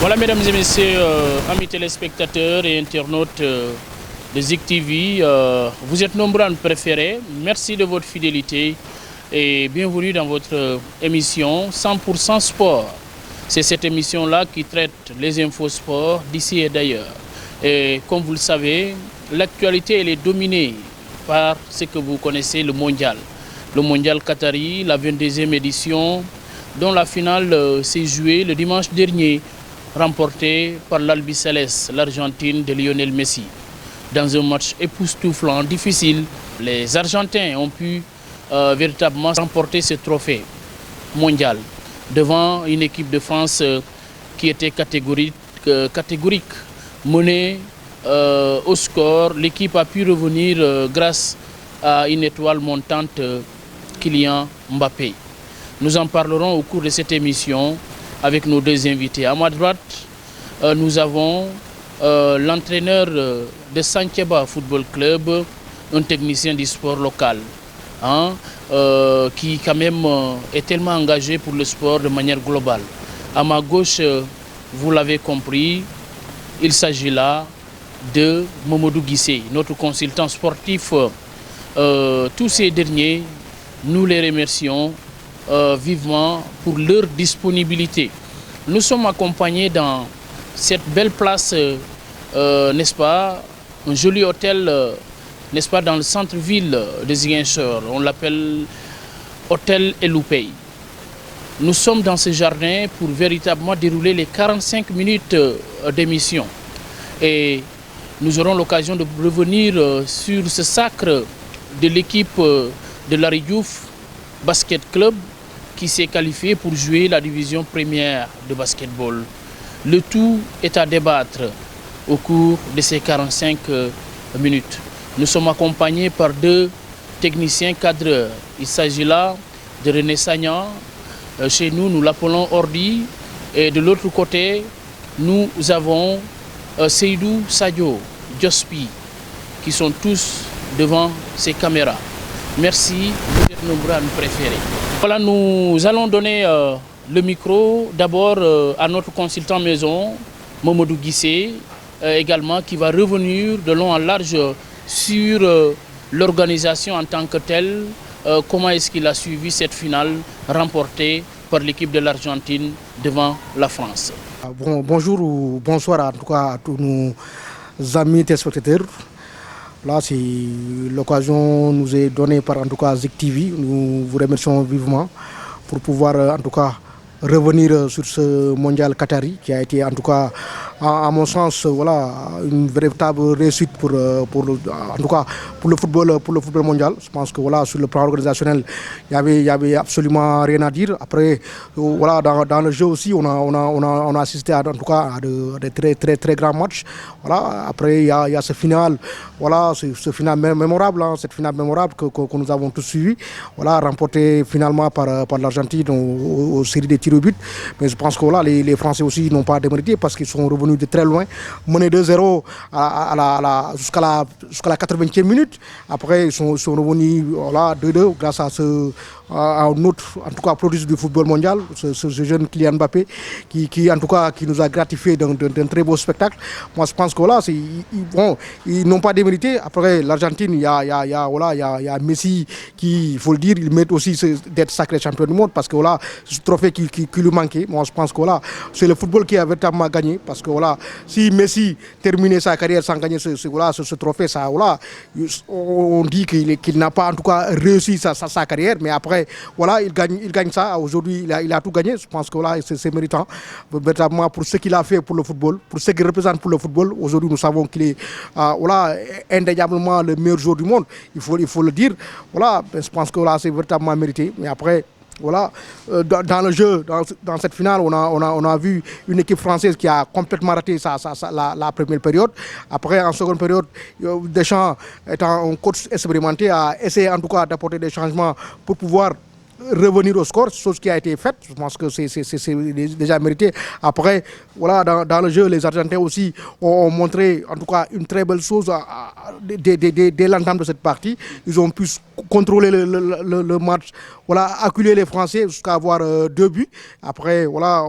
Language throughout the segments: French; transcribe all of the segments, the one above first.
Voilà, mesdames et messieurs, amis téléspectateurs et internautes de Zik TV, vous êtes nombreux à nous préférer. Merci de votre fidélité et bienvenue dans votre émission 100% Sport. C'est cette émission-là qui traite les infos sport d'ici et d'ailleurs. Et comme vous le savez, l'actualité elle est dominée par ce que vous connaissez, le mondial. Le mondial Qatari, la 22e édition, dont la finale s'est jouée le dimanche dernier, remporté par l'Albiceleste, l'Argentine de Lionel Messi. Dans un match époustouflant, difficile, les Argentins ont pu véritablement remporter ce trophée mondial devant une équipe de France qui était catégorique, menée au score. L'équipe a pu revenir grâce à une étoile montante, Kylian Mbappé. Nous en parlerons au cours de cette émission avec nos deux invités. À ma droite, nous avons l'entraîneur de Santhiaba Football Club, un technicien du sport local, qui quand même est tellement engagé pour le sport de manière globale. À ma gauche, vous l'avez compris, il s'agit là de Momodou Guissé, notre consultant sportif. Tous ces derniers, nous les remercions vivement pour leur disponibilité. Nous sommes accompagnés dans cette belle place, n'est-ce pas, un joli hôtel, n'est-ce pas, dans le centre-ville de Ziguinchor. On l'appelle Hôtel Eloupey. Nous sommes dans ce jardin pour véritablement dérouler les 45 minutes d'émission. Et nous aurons l'occasion de revenir sur ce sacre de l'équipe de Larry Diouf Basket Club qui s'est qualifié pour jouer la division première de basketball. Le tout est à débattre au cours de ces 45 minutes. Nous sommes accompagnés par deux techniciens cadreurs. Il s'agit là de René Sagnan. Chez nous, nous l'appelons Ordi. Et de l'autre côté, nous avons Seydou Sadio, Jospi, qui sont tous devant ces caméras. Merci, vous êtes nombreux à nous préférer. Voilà, nous allons donner le micro d'abord à notre consultant maison, Momodou Guissé, également, qui va revenir de long en large sur l'organisation en tant que telle, comment est-ce qu'il a suivi cette finale remportée par l'équipe de l'Argentine devant la France. Bonjour ou bonsoir en tout cas à tous nos amis téléspectateurs. Là, c'est l'occasion nous est donnée par en tout cas Zik TV. Nous vous remercions vivement pour pouvoir en tout cas revenir sur ce mondial Qatari qui a été en tout cas à mon sens voilà une véritable réussite pour en tout cas pour le football mondial. Je pense que voilà sur le plan organisationnel il y avait absolument rien à dire. Après voilà dans le jeu aussi on a assisté à, en tout cas à de très grands matchs. Voilà, après il y a ce final, voilà ce final mémorable, cette finale mémorable que nous avons tous suivi, voilà remporté finalement par l'Argentine aux séries de tirs au but. Mais je pense que voilà les Français aussi n'ont pas démérité parce qu'ils sont revenus de très loin, menés 2-0 jusqu'à la 80e minute. Après ils sont revenus voilà 2-2 grâce à un autre en tout cas produit du football mondial, ce jeune Kylian Mbappé qui en tout cas qui nous a gratifié d'un très beau spectacle. Moi je pense que voilà ils n'ont pas démérité. Après l'Argentine il y a Messi qui, il faut le dire, il mérite aussi d'être sacré champion du monde parce que voilà ce trophée qui lui manquait. Moi je pense que voilà c'est le football qui a véritablement gagné parce que voilà si Messi terminait sa carrière sans gagner ce trophée, ça voilà on dit qu'il n'a pas en tout cas réussi sa carrière, mais après voilà il gagne ça. Aujourd'hui il a tout gagné. Je pense que voilà c'est méritant véritablement pour ce qu'il a fait pour le football, pour ce qu'il représente pour le football. Aujourd'hui nous savons qu'il est voilà indéniablement le meilleur joueur du monde, il faut le dire. Voilà, je pense que là c'est véritablement mérité. Mais après voilà, dans le jeu, dans cette finale, on a vu une équipe française qui a complètement raté la première période. Après, en seconde période, Deschamps, étant un coach expérimenté, a essayé en tout cas d'apporter des changements pour pouvoir revenir au score, chose qui a été faite. Je pense que c'est déjà mérité. Après, voilà, dans le jeu, les Argentins aussi ont montré en tout cas une très belle chose dès l'entame de cette partie. Ils ont pu contrôler le match, voilà, acculer les Français jusqu'à avoir 2 buts. Après, voilà,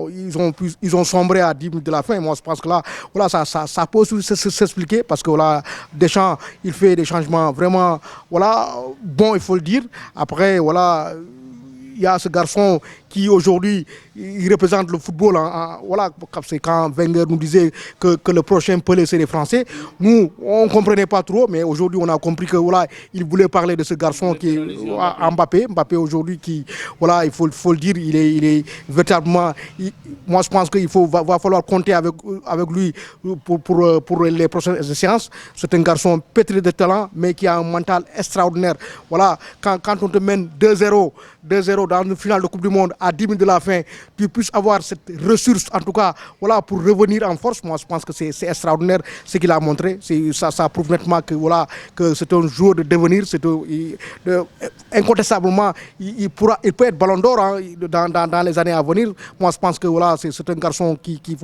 ils ont sombré à 10 minutes de la fin. Moi, je pense que là, voilà, ça peut aussi s'expliquer parce que voilà, Deschamps, il fait des changements vraiment, voilà, bon, il faut le dire. Après, voilà, il y a ce garçon qui aujourd'hui il représente le football. Voilà, c'est quand Wenger nous disait que le prochain Pelé c'est les Français. Nous, on ne comprenait pas trop, mais aujourd'hui on a compris que voilà, il voulait parler de ce garçon qui est Mbappé. Mbappé aujourd'hui qui, voilà, il faut le dire, il est véritablement. Moi je pense qu'il va falloir compter avec lui pour les prochaines séances. C'est un garçon pétri de talent, mais qui a un mental extraordinaire. Voilà, quand on te mène 2-0 dans une finale de Coupe du Monde à 10 minutes de la fin, tu puisses avoir cette ressource, en tout cas, voilà, pour revenir en force. Moi, je pense que c'est extraordinaire ce qu'il a montré. Ça prouve nettement que, voilà, que c'est un joueur de devenir. Incontestablement, il peut être ballon d'or hein, dans les années à venir. Moi, je pense que voilà, c'est un garçon qu'il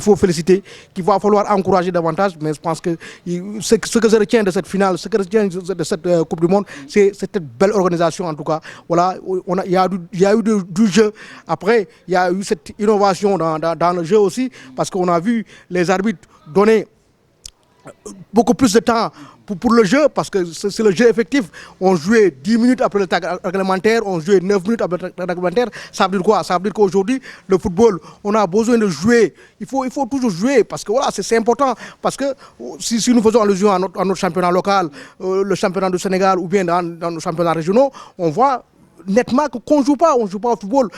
faut féliciter, qu'il va falloir encourager davantage. Mais je pense que ce que je retiens de cette finale, ce que je retiens de cette Coupe du Monde, c'est cette belle organisation, en tout cas. Voilà, il y a eu du jeu. Après, il y a eu cette innovation dans le jeu aussi, parce qu'on a vu les arbitres donner beaucoup plus de temps pour le jeu, parce que c'est le jeu effectif. On jouait 10 minutes après le temps réglementaire, on jouait 9 minutes après le temps réglementaire. Ça veut dire quoi? Ça veut dire qu'aujourd'hui, le football, on a besoin de jouer. Il faut toujours jouer, parce que voilà, c'est important. Parce que si nous faisons allusion à notre championnat local, le championnat du Sénégal, ou bien dans nos championnats régionaux, on voit nettement qu'on ne joue pas au football.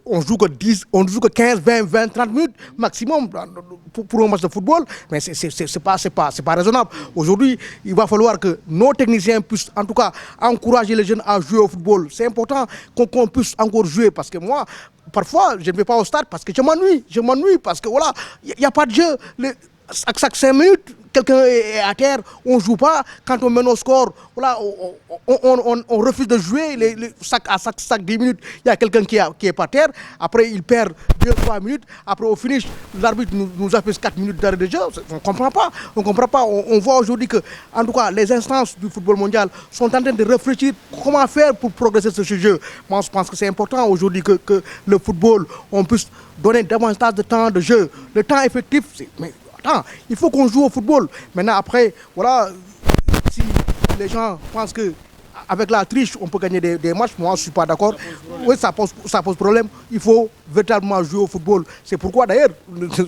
On joue que 15, 20, 30 minutes maximum pour un match de football, mais c'est pas raisonnable. Aujourd'hui, il va falloir que nos techniciens puissent en tout cas encourager les jeunes à jouer au football. C'est important qu'on puisse encore jouer, parce que moi, parfois, je ne vais pas au stade parce que je m'ennuie parce que voilà, il n'y a pas de jeu. Chaque 5 minutes, quelqu'un est à terre, on ne joue pas. Quand on mène au score, voilà, on refuse de jouer. Chaque 10 minutes, il y a quelqu'un qui est par terre. Après, il perd 2-3 minutes. Après, au finish, l'arbitre nous affiche 4 minutes d'arrêt de jeu. On ne comprend pas. On voit aujourd'hui que, en tout cas, les instances du football mondial sont en train de réfléchir comment faire pour progresser sur ce jeu. Moi, je pense que c'est important aujourd'hui que le football, on puisse donner davantage de temps de jeu. Le temps effectif, il faut qu'on joue au football. Maintenant, après, voilà, si les gens pensent que avec la triche, on peut gagner des matchs, moi, je ne suis pas d'accord. Oui, ça pose problème. Il faut véritablement jouer au football. C'est pourquoi, d'ailleurs,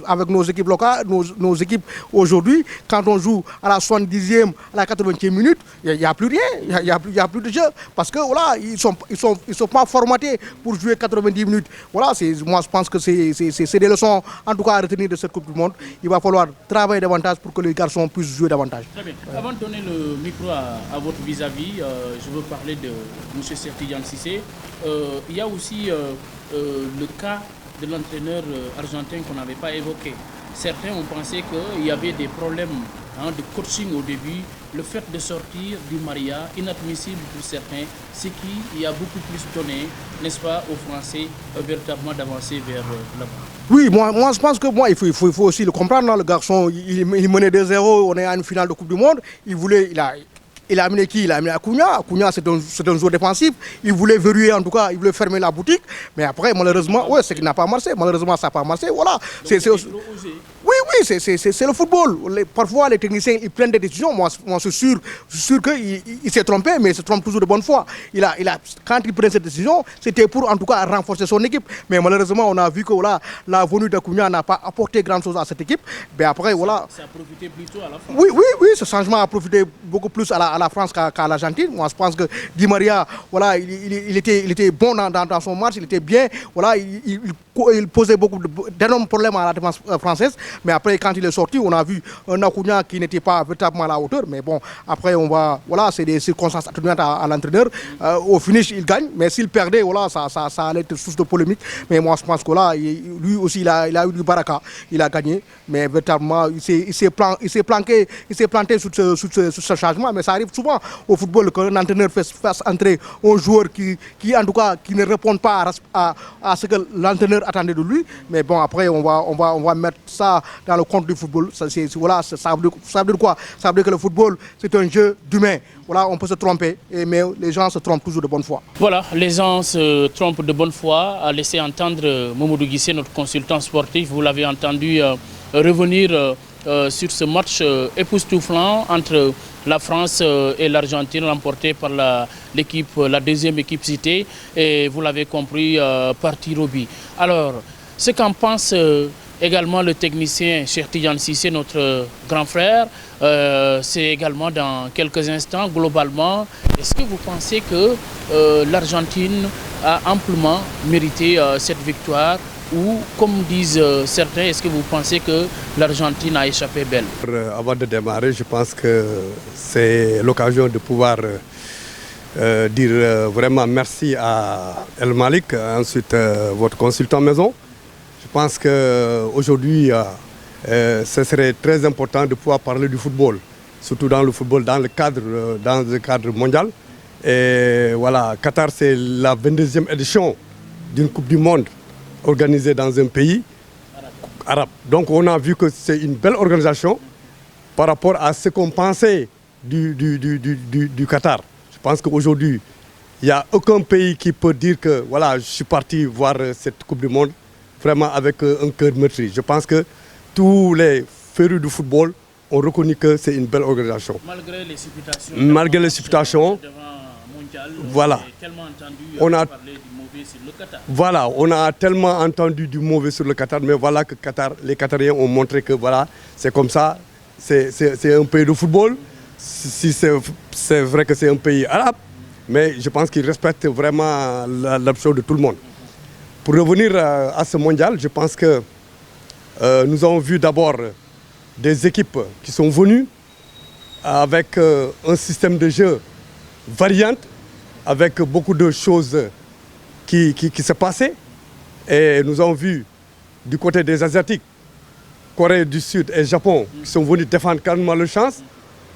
avec nos équipes locales, nos équipes aujourd'hui, quand on joue à la 70e, à la 80e minute, il n'y a plus rien. Il n'y a plus de jeu. Parce que, voilà, ils sont pas formatés pour jouer 90 minutes. Voilà, moi, je pense que c'est des leçons, en tout cas, à retenir de cette Coupe du Monde. Il va falloir travailler davantage pour que les garçons puissent jouer davantage. Très bien. Avant de donner le micro à votre vis-à-vis, je veux parler de M. Sertidiane Cissé. Il y a aussi le cas de l'entraîneur argentin qu'on n'avait pas évoqué. Certains ont pensé qu'il y avait des problèmes de coaching au début. Le fait de sortir du Maria, inadmissible pour certains, c'est qu'il y a beaucoup plus donné, n'est-ce pas, aux Français, véritablement d'avancer vers là-bas. Oui, moi je pense que il faut aussi le comprendre. Le garçon, il menait 2-0, on est à une finale de Coupe du Monde. Il a amené qui? Il a amené Acuna. Acuna, c'est un joueur défensif. Il voulait verrouiller, en tout cas, il voulait fermer la boutique. Mais après, malheureusement, c'est qu'il n'a pas marché. Malheureusement, ça n'a pas marché. Voilà. Oui, c'est le football. Parfois, les techniciens, ils prennent des décisions. Moi, je suis sûr qu'il s'est trompé, mais il se trompe toujours de bonne foi. Quand il prend cette décision, c'était pour, en tout cas, renforcer son équipe. Mais malheureusement, on a vu que voilà, la venue d'Acuna n'a pas apporté grand-chose à cette équipe. Mais après, voilà. Ça a profité plutôt à la France. Oui, ce changement a profité beaucoup plus à la France qu'à l'Argentine. Moi, je pense que Di Maria, voilà, il était bon dans son match, il était bien. Voilà, il posait d'énormes problèmes à la défense française. Mais après, quand il est sorti, on a vu un Acuna qui n'était pas véritablement à la hauteur. Mais bon, après, voilà, c'est des circonstances atténuantes à l'entraîneur. Au finish, il gagne. Mais s'il perdait, voilà, ça allait être source de polémique. Mais moi, je pense que là, lui aussi, il a eu du baraka. Il a gagné. Mais véritablement, il s'est planté sur ce changement. Mais ça arrive souvent au football qu'un entraîneur fasse entrer un joueur qui en tout cas, qui ne répond pas à ce que l'entraîneur attendait de lui. Mais bon, après, on va mettre ça dans le compte du football. Ça veut dire quoi? Ça veut dire que le football, c'est un jeu d'humain. Voilà, on peut se tromper, mais les gens se trompent toujours de bonne foi. Voilà, les gens se trompent de bonne foi. A laissé entendre Mamadou Guissé, notre consultant sportif. Vous l'avez entendu revenir sur ce match époustouflant entre la France et l'Argentine, remporté par la deuxième équipe citée. Et vous l'avez compris, par tir au but. Alors, ce qu'en pense également le technicien Cheikh Tidiane Cissé, notre grand frère, c'est également dans quelques instants, globalement, est-ce que vous pensez que l'Argentine a amplement mérité cette victoire ou, comme disent certains, est-ce que vous pensez que l'Argentine a échappé belle? Avant de démarrer, je pense que c'est l'occasion de pouvoir dire vraiment merci à El Malik, ensuite votre consultant maison. Je pense qu'aujourd'hui, ce serait très important de pouvoir parler du football, surtout dans le football, dans le cadre mondial. Et voilà, Qatar, c'est la 22e édition d'une Coupe du Monde organisée dans un pays arabe. Donc on a vu que c'est une belle organisation par rapport à ce qu'on pensait du Qatar. Je pense qu'aujourd'hui, il n'y a aucun pays qui peut dire que voilà, je suis parti voir cette Coupe du Monde vraiment avec un cœur meurtri. Je pense que tous les férus du football ont reconnu que c'est une belle organisation. Malgré les supputations. Malgré les supputations. Voilà. On a parlé du mauvais sur le Qatar. Voilà, on a tellement entendu du mauvais sur le Qatar, mais voilà que les Qatariens ont montré que voilà, c'est comme ça, c'est un pays de football. Si c'est vrai que c'est un pays arabe, mais je pense qu'ils respectent vraiment l'option de tout le monde. Pour revenir à ce mondial, je pense que nous avons vu d'abord des équipes qui sont venues avec un système de jeu variant, avec beaucoup de choses qui se passaient. Et nous avons vu du côté des Asiatiques, Corée du Sud et Japon, qui sont venus défendre calmement leur chance.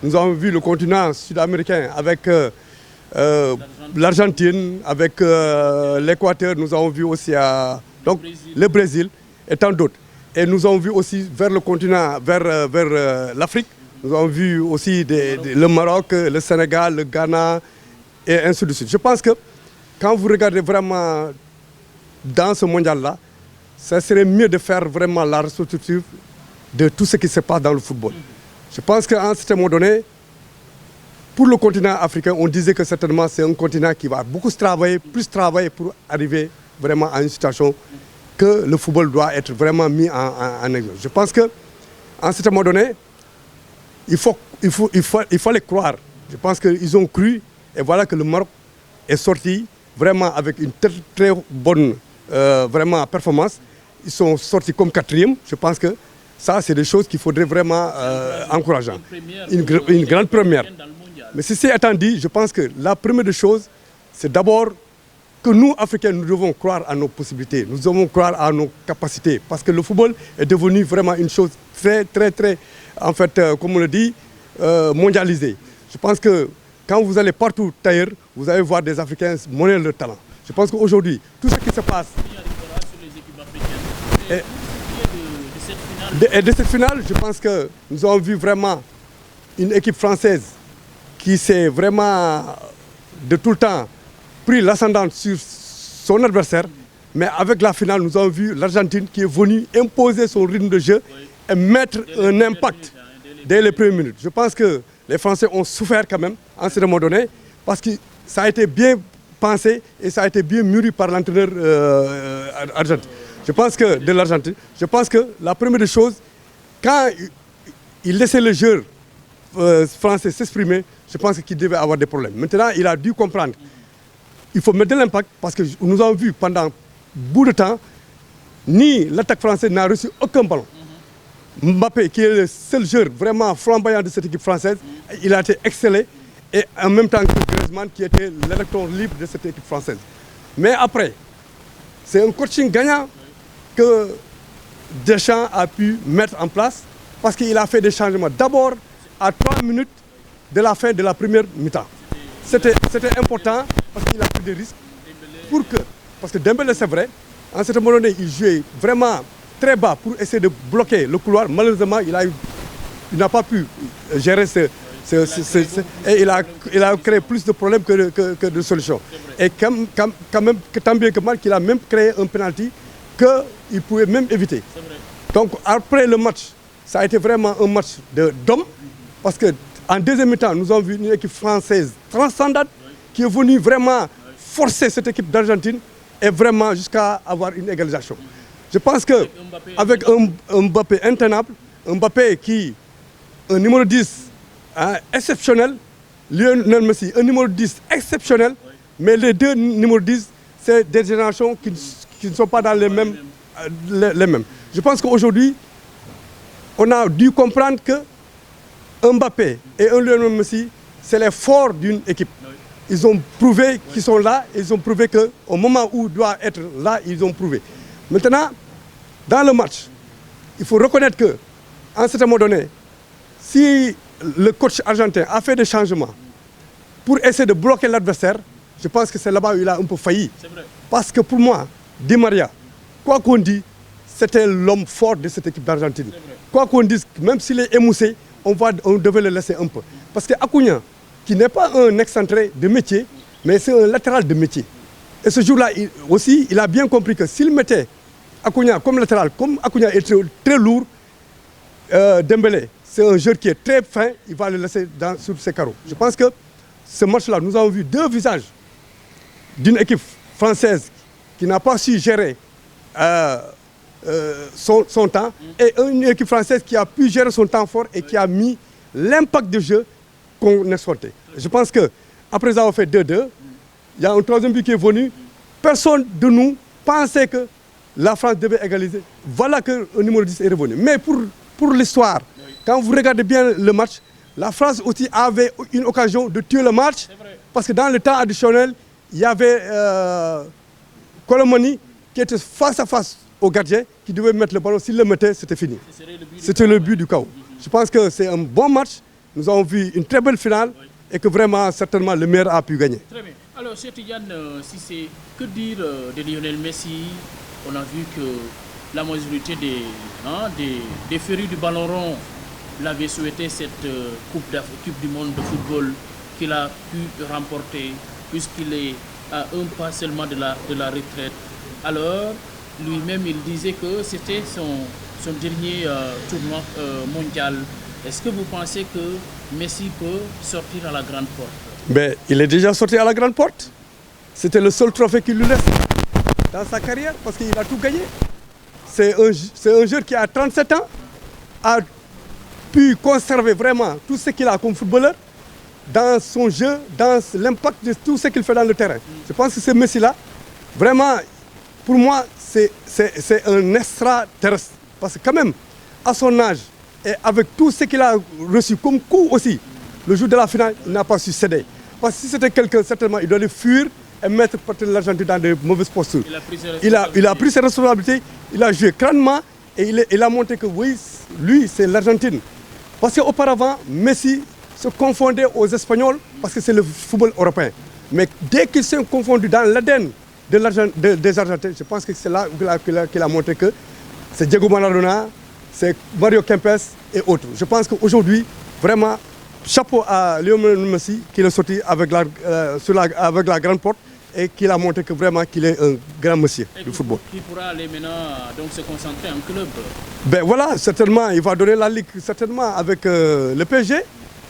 Nous avons vu le continent sud-américain avec l'Argentine, avec l'Équateur. Nous avons vu aussi donc, le Brésil et tant d'autres. Et nous avons vu aussi vers le continent, vers l'Afrique. Nous avons vu aussi le Maroc, le Sénégal, le Ghana, et ainsi de suite. Je pense que quand vous regardez vraiment dans ce mondial-là, ça serait mieux de faire vraiment la restructuration de tout ce qui se passe dans le football. Je pense qu'à un certain moment donné, pour le continent africain, on disait que certainement c'est un continent qui va beaucoup travailler, plus travailler pour arriver vraiment à une situation que le football doit être vraiment mis en exemple. Je pense qu'à un certain moment donné, il fallait croire. Je pense qu'ils ont cru. Et voilà que le Maroc est sorti vraiment avec une très bonne vraiment performance. Ils sont sortis comme 4e. Je pense que ça, c'est des choses qu'il faudrait vraiment encourager. Une grande première. Mais ceci étant dit, je pense que la première des choses, c'est d'abord que nous, Africains, nous devons croire à nos possibilités. Nous devons croire à nos capacités. Parce que le football est devenu vraiment une chose très, en fait, comme on le dit, mondialisée. Je pense que quand vous allez partout ailleurs, vous allez voir des Africains monnayer leur talent. Je pense qu'aujourd'hui, tout ce qui se passe... Et de cette finale, je pense que nous avons vu vraiment une équipe française qui s'est vraiment, de tout le temps, pris l'ascendant sur son adversaire. Mais avec la finale, nous avons vu l'Argentine qui est venue imposer son rythme de jeu et mettre un impact dès les premières minutes. Je pense que les Français ont souffert quand même, à un certain moment donné, parce que ça a été bien pensé et ça a été bien mûri par l'entraîneur argentin. Je pense que de l'Argentine, je pense que la première des choses, quand il laissait le joueur français s'exprimer, je pense qu'il devait avoir des problèmes. Maintenant, il a dû comprendre. Il faut mettre de l'impact parce que nous avons vu pendant bout de temps, ni l'attaque française n'a reçu aucun ballon. Mbappé, qui est le seul joueur vraiment flamboyant de cette équipe française, il a été excellé. Et en même temps que Griezmann, qui était l'électron libre de cette équipe française. Mais après, c'est un coaching gagnant que Deschamps a pu mettre en place parce qu'il a fait des changements. D'abord, à 3 minutes de la fin de la première mi-temps. C'était important parce qu'il a pris des risques parce que Dembélé, c'est vrai, à un certain moment donné, il jouait vraiment très bas pour essayer de bloquer le couloir. Malheureusement, il n'a pas pu gérer et il a créé plus de problèmes que de solutions. Et quand même, tant bien que mal, qu'il a même créé un penalty qu'il pouvait même éviter. Donc après le match, ça a été vraiment un match d'hommes, parce qu'en deuxième mi-temps, nous avons vu une équipe française transcendante qui est venue vraiment forcer cette équipe d'Argentine et vraiment jusqu'à avoir une égalisation. Je pense qu'avec un Mbappé intenable, un Mbappé un numéro 10 exceptionnel, Lionel Messi, un numéro 10 exceptionnel, mais les deux numéros 10, c'est des générations qui ne sont pas dans les mêmes. Je pense qu'aujourd'hui, on a dû comprendre que Mbappé et un Lionel Messi, c'est les forts d'une équipe. Ils ont prouvé qu'ils sont là, ils ont prouvé qu'au moment où ils doivent être là, ils ont prouvé. Maintenant, dans le match, il faut reconnaître qu'à un certain moment donné, si le coach argentin a fait des changements pour essayer de bloquer l'adversaire, je pense que c'est là-bas où il a un peu failli. Parce que pour moi, Di Maria, quoi qu'on dise, c'était l'homme fort de cette équipe d'Argentine. Quoi qu'on dise, même s'il est émoussé, on devait le laisser un peu. Parce que Acuna, qui n'est pas un excentré de métier, mais c'est un latéral de métier. Et ce jour-là, aussi, il a bien compris que s'il mettait Acuna comme latéral, comme Acuna est très lourd, Dembélé, c'est un joueur qui est très fin, il va le laisser sur ses carreaux. Je pense que ce match-là, nous avons vu deux visages d'une équipe française qui n'a pas su gérer son temps et une équipe française qui a pu gérer son temps fort et qui a mis l'impact de jeu qu'on escomptait. Je pense qu'après avoir fait 2-2, il y a un troisième but qui est venu. Personne de nous pensait que la France devait égaliser. Voilà que le numéro 10 est revenu. Mais pour l'histoire, quand vous regardez bien le match, la France aussi avait une occasion de tuer le match. Parce que dans le temps additionnel, il y avait Colomani qui était face à face au gardien, qui devait mettre le ballon. S'il le mettait, c'était fini. C'était le but du chaos. Je pense que c'est un bon match. Nous avons vu une très belle finale et que vraiment, certainement, le meilleur a pu gagner. Très bien. Alors, Cheikh Tidiane, que dire de Lionel Messi? On a vu que la majorité des férus du ballon rond l'avaient souhaité cette Coupe du monde de football qu'il a pu remporter, puisqu'il est à un pas seulement de la retraite. Alors, lui-même, il disait que c'était son dernier tournoi mondial. Est-ce que vous pensez que Messi peut sortir à la grande porte? Ben, il est déjà sorti à la grande porte. C'était le seul trophée qu'il lui reste dans sa carrière parce qu'il a tout gagné. C'est un joueur qui a 37 ans, a pu conserver vraiment tout ce qu'il a comme footballeur dans son jeu, dans l'impact de tout ce qu'il fait dans le terrain. Je pense que ce Messi-là, vraiment, pour moi, c'est un extraterrestre. Parce que quand même, à son âge, et avec tout ce qu'il a reçu comme coup aussi, le jour de la finale, il n'a pas su céder. Parce que si c'était quelqu'un, certainement, il doit fuir et mettre l'Argentine dans de mauvaises postures. Il a pris ses responsabilités, il a joué crânement et il a montré que oui, lui, c'est l'Argentine. Parce qu'auparavant, Messi se confondait aux Espagnols parce que c'est le football européen. Mais dès qu'il s'est confondu dans l'ADN des Argentins, je pense que c'est là qu'il a montré que c'est Diego Maradona, c'est Mario Kempes et autres. Je pense qu'aujourd'hui, vraiment, chapeau à Lionel Messi qui est sorti avec la grande porte et qui a montré que vraiment qu'il est un grand monsieur du football. Qui pourra aller maintenant donc se concentrer en club? Ben voilà, certainement, il va donner la ligue certainement avec le PSG,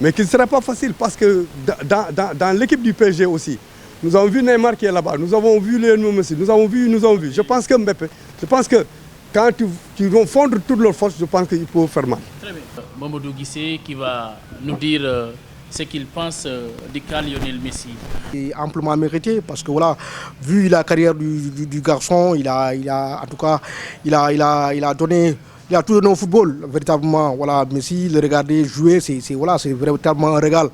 mais qui ne sera pas facile parce que dans l'équipe du PSG aussi, nous avons vu Neymar qui est là-bas, nous avons vu Lionel Messi, nous avons vu. Je pense que Mbappé, quand tu vont fondre toutes leurs forces, je pense qu'il faut faire mal. Très bien. Mamadou Guissé qui va nous dire ce qu'il pense du cas Lionel Messi. Il est amplement mérité parce que voilà, vu la carrière du garçon, il a donné il a tout donné au football, véritablement. Voilà, Messi, le regarder jouer, c'est voilà, c'est véritablement un régal.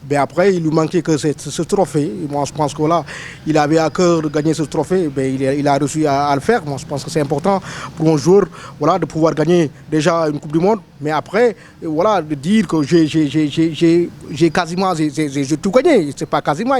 Mais après, il lui manquait que ce trophée. Moi, je pense que voilà, il avait à cœur de gagner ce trophée. Ben, il a réussi à le faire. Moi, je pense que c'est important pour un joueur, voilà, de pouvoir gagner déjà une Coupe du Monde. Mais après, voilà, de dire que j'ai quasiment j'ai tout gagné. C'est pas quasiment.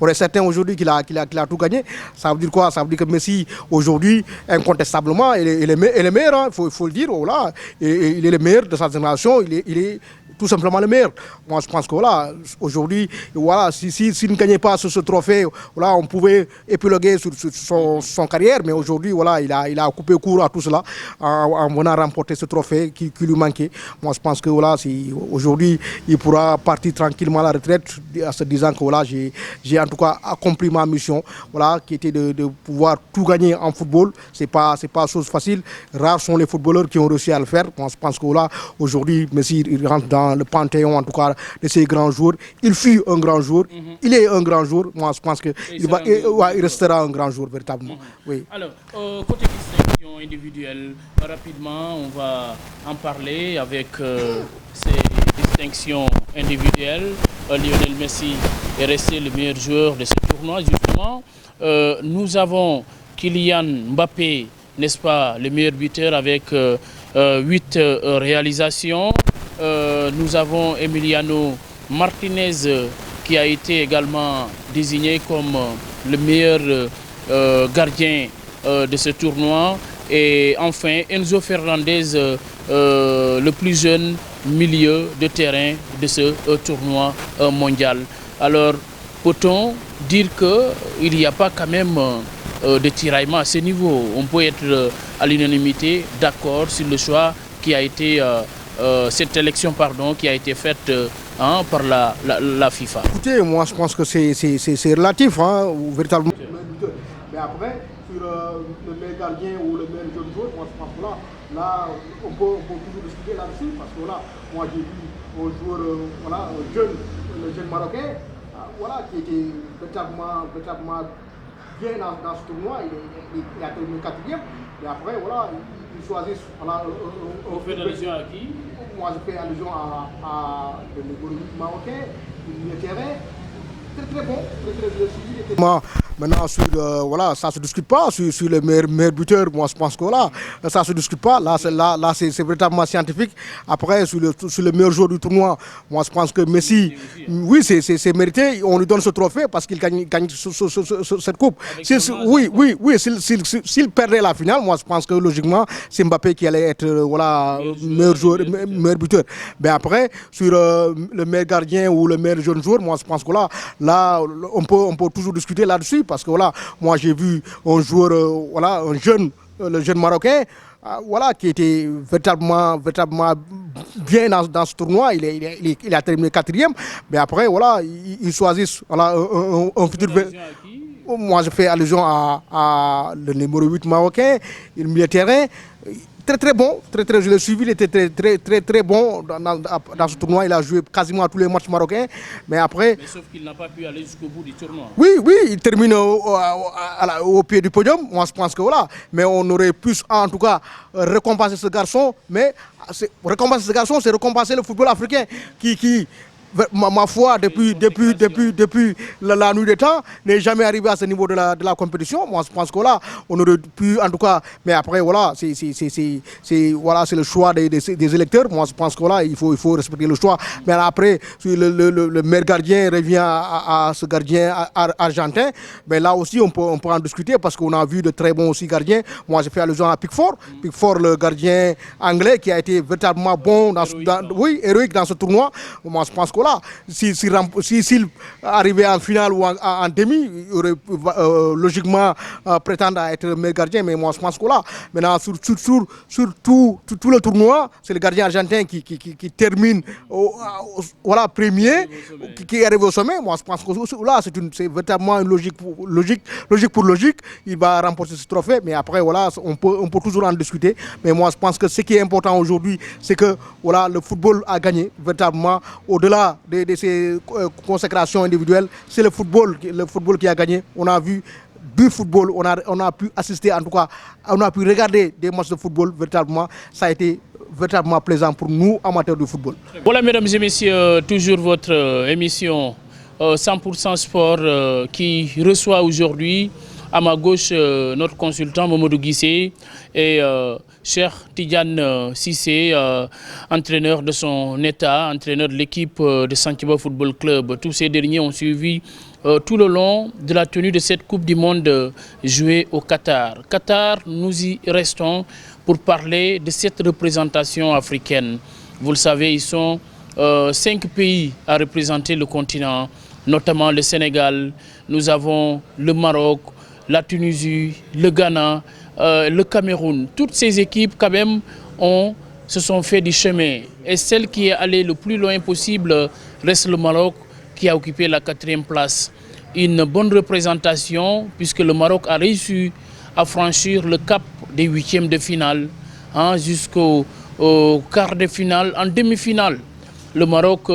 On est certain aujourd'hui qu'il a tout gagné. Ça veut dire quoi? Ça veut dire que Messi, aujourd'hui, incontestablement, il est meilleur. Hein, faut le dire. Voilà, il est le meilleur de sa génération. Il est tout simplement le meilleur. Moi, je pense que voilà, aujourd'hui, voilà, s'il ne gagnait pas ce trophée, voilà, on pouvait épiloguer sur son carrière, mais aujourd'hui, voilà, il a coupé court à tout cela en venant remporter ce trophée qui lui manquait. Moi, je pense que voilà, aujourd'hui, il pourra partir tranquillement à la retraite en se disant que voilà, j'ai en tout cas accompli ma mission, voilà, qui était de pouvoir tout gagner en football. C'est pas chose facile. Rares sont les footballeurs qui ont réussi à le faire. Moi, je pense que voilà, aujourd'hui, Messi il rentre dans le panthéon en tout cas de ces grands joueurs. Il fut un grand joueur, il est un grand joueur. Moi je pense qu'il il restera un grand joueur véritablement. Oui. Alors, côté distinction individuelle, rapidement on va en parler avec ces distinctions individuelles. Lionel Messi est resté le meilleur joueur de ce tournoi justement. Nous avons Kylian Mbappé, n'est-ce pas, le meilleur buteur avec 8 réalisations. Nous avons Emiliano Martinez qui a été également désigné comme le meilleur gardien de ce tournoi. Et enfin, Enzo Fernandez, le plus jeune milieu de terrain de ce tournoi mondial. Alors, peut-on dire qu'il n'y a pas quand même de tiraillement à ce niveau? On peut être à l'unanimité d'accord sur le choix qui a été cette élection qui a été faite par la FIFA. Écoutez, moi je pense que c'est relatif, hein, véritablement. Mais après, sur le meilleur gardien ou le meilleur jeune joueur, moi je pense que là on peut toujours discuter là-dessus, parce que là, moi j'ai vu un joueur, voilà, le jeune Marocain, voilà, qui était véritablement bien dans ce tournoi. Il a terminé 4e. Et après, voilà, ils choisissent. Voilà, on fait allusion à qui? Moi, je fais allusion à le numéro 8 marocain, le terrain. Très bon, très bien. Maintenant, voilà, ça ne se discute pas sur le meilleur buteur. Moi, je pense que voilà, ça ne se discute pas. Là, c'est véritablement scientifique. Après, sur le meilleur joueur du tournoi, moi, je pense que Messi, oui, c'est mérité. On lui donne ce trophée parce qu'il gagne cette coupe. Oui, s'il perdait la finale, moi, je pense que logiquement, c'est Mbappé qui allait être voilà, meilleur joueur, meilleur buteur. Mais après, sur le meilleur gardien ou le meilleur jeune joueur, moi, je pense que là, on peut toujours discuter là-dessus. Parce que voilà, moi j'ai vu un joueur, voilà, le jeune Marocain, voilà, qui était véritablement bien dans ce tournoi. Il a terminé 4e. Mais après, voilà, ils choisissent voilà, un futur. Moi je fais allusion à le numéro 8 marocain, le milieu de terrain. Très bon, je l'ai suivi, il était très bon dans ce tournoi. Il a joué quasiment tous les matchs marocains. Mais après. Mais sauf qu'il n'a pas pu aller jusqu'au bout du tournoi. Oui, il termine au pied du podium. Moi, je pense que voilà. Mais on aurait pu, en tout cas, récompenser ce garçon. Mais récompenser ce garçon, c'est récompenser le football africain qui ma foi, depuis la nuit des temps, n'est jamais arrivé à ce niveau de la compétition. Moi, je pense que là, on aurait pu, en tout cas, mais après, voilà, c'est le choix des électeurs. Moi, je pense que là, il faut respecter le choix. Mais après, le meilleur gardien revient à ce gardien argentin. Mais là aussi, on peut en discuter parce qu'on a vu de très bons aussi gardiens. Moi, j'ai fait allusion à Pickford. Pickford, le gardien anglais, qui a été véritablement bon, héroïque dans ce tournoi. Moi, je pense que là, s'il arrivait en finale ou en demi, il aurait logiquement prétendre à être le meilleur gardien. Mais moi, je pense que là, maintenant, sur tout le tournoi, c'est le gardien argentin qui termine voilà, premier, qui arrive au sommet. Moi, je pense que là, c'est véritablement une logique pour logique. Il va remporter ce trophée. Mais après, voilà, on peut toujours en discuter. Mais moi, je pense que ce qui est important aujourd'hui, c'est que voilà, le football a gagné véritablement au-delà de ces consécrations individuelles. C'est le football qui a gagné. On a vu du football, on a pu assister, en tout cas, on a pu regarder des matchs de football, véritablement, ça a été véritablement plaisant pour nous, amateurs du football. Voilà, mesdames et messieurs, toujours votre émission 100% sport qui reçoit aujourd'hui à ma gauche notre consultant Mamadou Guissé et cher Tidiane Cissé, entraîneur de son état, entraîneur de l'équipe de Santhiaba Football Club. Tous ces derniers ont suivi tout le long de la tenue de cette Coupe du Monde jouée au Qatar. Qatar, nous y restons pour parler de cette représentation africaine. Vous le savez, ils sont 5 pays à représenter le continent, notamment le Sénégal. Nous avons le Maroc, la Tunisie, le Ghana, le Cameroun. Toutes ces équipes quand même se sont fait du chemin. Et celle qui est allée le plus loin possible reste le Maroc, qui a occupé la 4e place. Une bonne représentation puisque le Maroc a réussi à franchir le cap des 8e de finale jusqu'au quart de finale. En demi-finale, le Maroc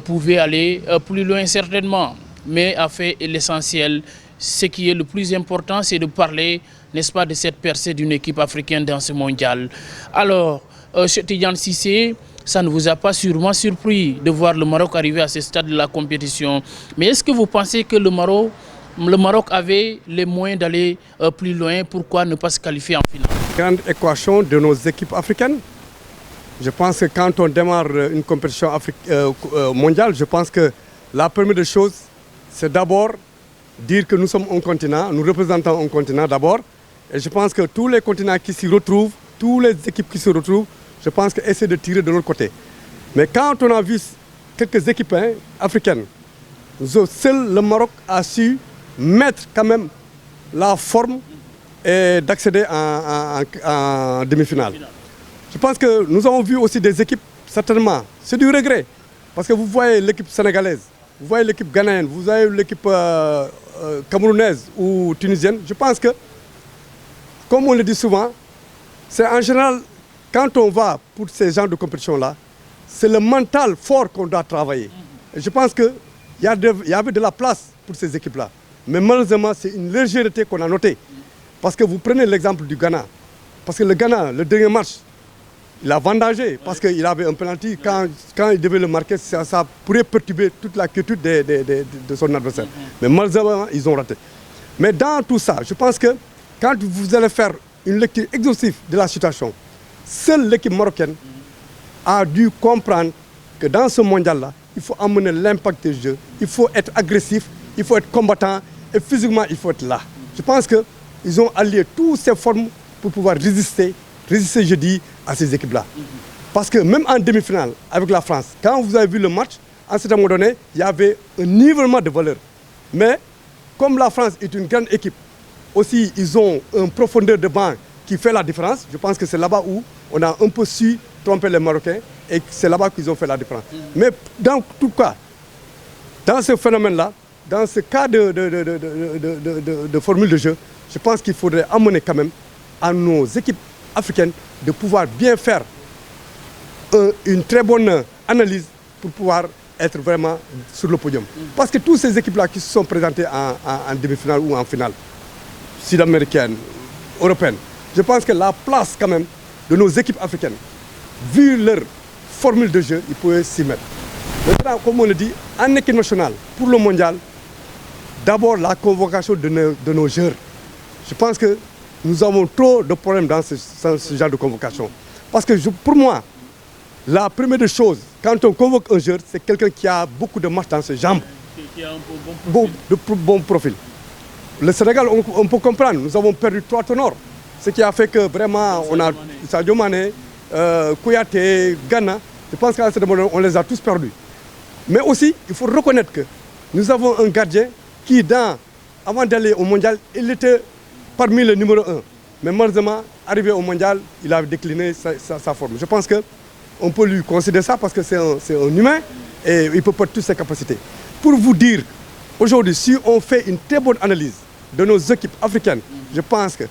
pouvait aller plus loin certainement, mais a fait l'essentiel. Ce qui est le plus important, c'est de parler, n'est-ce pas, de cette percée d'une équipe africaine dans ce mondial. Alors, chez Tidiane Cissé, ça ne vous a pas sûrement surpris de voir le Maroc arriver à ce stade de la compétition. Mais est-ce que vous pensez que le Maroc avait les moyens d'aller plus loin? Pourquoi ne pas se qualifier en finale? Grande équation de nos équipes africaines. Je pense que quand on démarre une compétition mondiale, je pense que la première des choses, c'est d'abord dire que nous sommes un continent, nous représentons un continent d'abord. Et je pense que tous les continents qui s'y retrouvent, toutes les équipes qui se retrouvent, je pense qu'essaient de tirer de l'autre côté. Mais quand on a vu quelques équipes africaines, seul le Maroc a su mettre quand même la forme et d'accéder en demi-finale. Je pense que nous avons vu aussi des équipes, certainement, c'est du regret. Parce que vous voyez l'équipe sénégalaise, vous voyez l'équipe ghanéenne, vous voyez l'équipe camerounaise ou tunisienne. Je pense que, comme on le dit souvent, c'est en général, quand on va pour ces genres de compétition-là, c'est le mental fort qu'on doit travailler. Et je pense qu'il y avait de la place pour ces équipes-là. Mais malheureusement, c'est une légèreté qu'on a notée. Parce que vous prenez l'exemple du Ghana. Parce que le Ghana, le dernier match, il a vendangé parce qu'il avait un penalty. Quand il devait le marquer, ça pourrait perturber toute la quiétude de son adversaire. Mais malheureusement, ils ont raté. Mais dans tout ça, je pense que quand vous allez faire une lecture exhaustive de la situation, seule l'équipe marocaine a dû comprendre que dans ce mondial-là, il faut amener l'impact du jeu, il faut être agressif, il faut être combattant et physiquement, il faut être là. Je pense qu'ils ont allié toutes ces formes pour pouvoir résister, je dis, à ces équipes-là. Parce que même en demi-finale, avec la France, quand vous avez vu le match, à un certain moment donné, il y avait un nivellement de valeur. Mais comme la France est une grande équipe, aussi ils ont une profondeur de banc qui fait la différence. Je pense que c'est là-bas où on a un peu su tromper les Marocains et c'est là-bas qu'ils ont fait la différence. Mais dans tout cas, dans ce phénomène-là, dans ce cas de formule de jeu, je pense qu'il faudrait amener quand même à nos équipes africaines de pouvoir bien faire une très bonne analyse pour pouvoir être vraiment sur le podium. Parce que toutes ces équipes-là qui se sont présentées en demi-finale ou en finale, sud-américaines, européennes, je pense que la place quand même de nos équipes africaines, vu leur formule de jeu, ils pouvaient s'y mettre. Maintenant, comme on le dit, en équipe nationale, pour le mondial, d'abord la convocation de nos joueurs. Je pense que nous avons trop de problèmes dans ce genre de convocation. Parce que pour moi, la première des choses, quand on convoque un joueur, c'est quelqu'un qui a beaucoup de matchs dans ses jambes. Qui a un bon profil. Le Sénégal, on peut comprendre, nous avons perdu 3 ténors. Ce qui a fait que vraiment, on a Sadio Mané, Kouyaté, Ghana, je pense qu'à ce moment on les a tous perdus. Mais aussi, il faut reconnaître que nous avons un gardien qui, avant d'aller au mondial, il était parmi les numéro 1. Mais malheureusement, arrivé au mondial, il a décliné sa forme. Je pense qu'on peut lui considérer ça parce que c'est un humain et il peut perdre toutes ses capacités. Pour vous dire, aujourd'hui, si on fait une très bonne analyse de nos équipes africaines, je pense que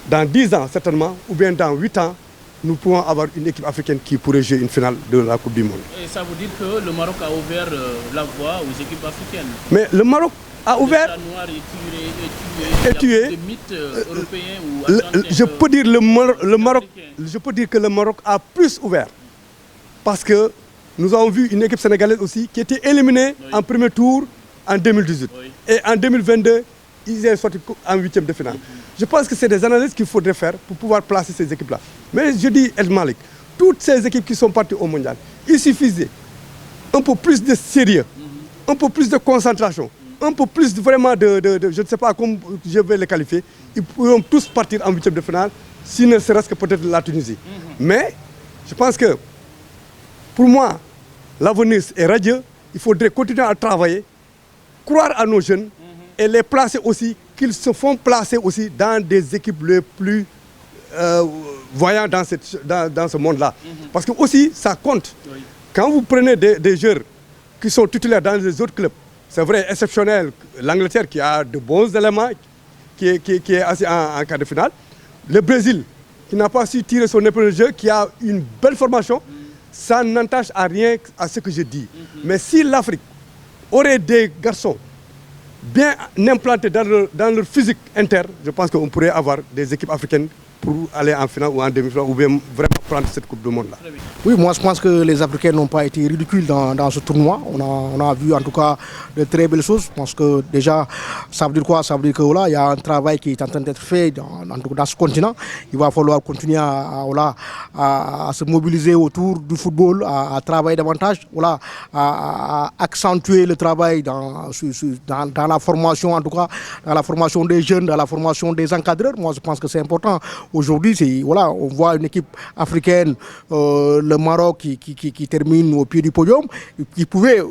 dans 10 ans certainement, ou bien dans 8 ans, nous pouvons avoir une équipe africaine qui pourrait jouer une finale de la Coupe du Monde. Et ça veut dire que le Maroc a ouvert la voie aux équipes africaines? Mais le Maroc a ouvert et tué. Des mythes européens ou je peux dire Maroc, je peux dire que le Maroc a plus ouvert. Parce que nous avons vu une équipe sénégalaise aussi qui était éliminée en premier tour en 2018. Et en 2022, ils sont sortis en huitième de finale. Je pense que c'est des analyses qu'il faudrait faire pour pouvoir placer ces équipes-là. Mais je dis, El Malik, toutes ces équipes qui sont parties au mondial, il suffisait un peu plus de sérieux, un peu plus de concentration, un peu plus vraiment je ne sais pas comment je vais les qualifier. Ils pourront tous partir en huitième de finale, si ne serait-ce que peut-être la Tunisie. Mais je pense que, pour moi, l'avenir est radieux. Il faudrait continuer à travailler, croire à nos jeunes et les placer aussi, qu'ils se font placer aussi dans des équipes les plus voyantes dans ce monde-là. Parce que aussi, ça compte. Quand vous prenez des joueurs qui sont titulaires dans les autres clubs, c'est vrai, exceptionnel, l'Angleterre qui a de bons éléments, qui est assis en quart de finale. Le Brésil, qui n'a pas su tirer son épingle de jeu, qui a une belle formation, ça n'entache à rien à ce que je dis. Mais si l'Afrique aurait des garçons bien implantés dans leur physique interne, je pense qu'on pourrait avoir des équipes africaines pour aller en finale ou en demi-finale ou bien vraiment prendre cette Coupe du Monde-là. Oui, moi je pense que les Africains n'ont pas été ridicules dans ce tournoi. On a vu en tout cas de très belles choses. Je pense que déjà, ça veut dire quoi? Ça veut dire que voilà, il y a un travail qui est en train d'être fait dans ce continent. Il va falloir continuer à se mobiliser autour du football, à travailler davantage, voilà, à accentuer le travail dans la formation, en tout cas, dans la formation des jeunes, dans la formation des encadreurs. Moi je pense que c'est important. Aujourd'hui, voilà, on voit une équipe africaine, le Maroc qui termine au pied du podium, qui pouvait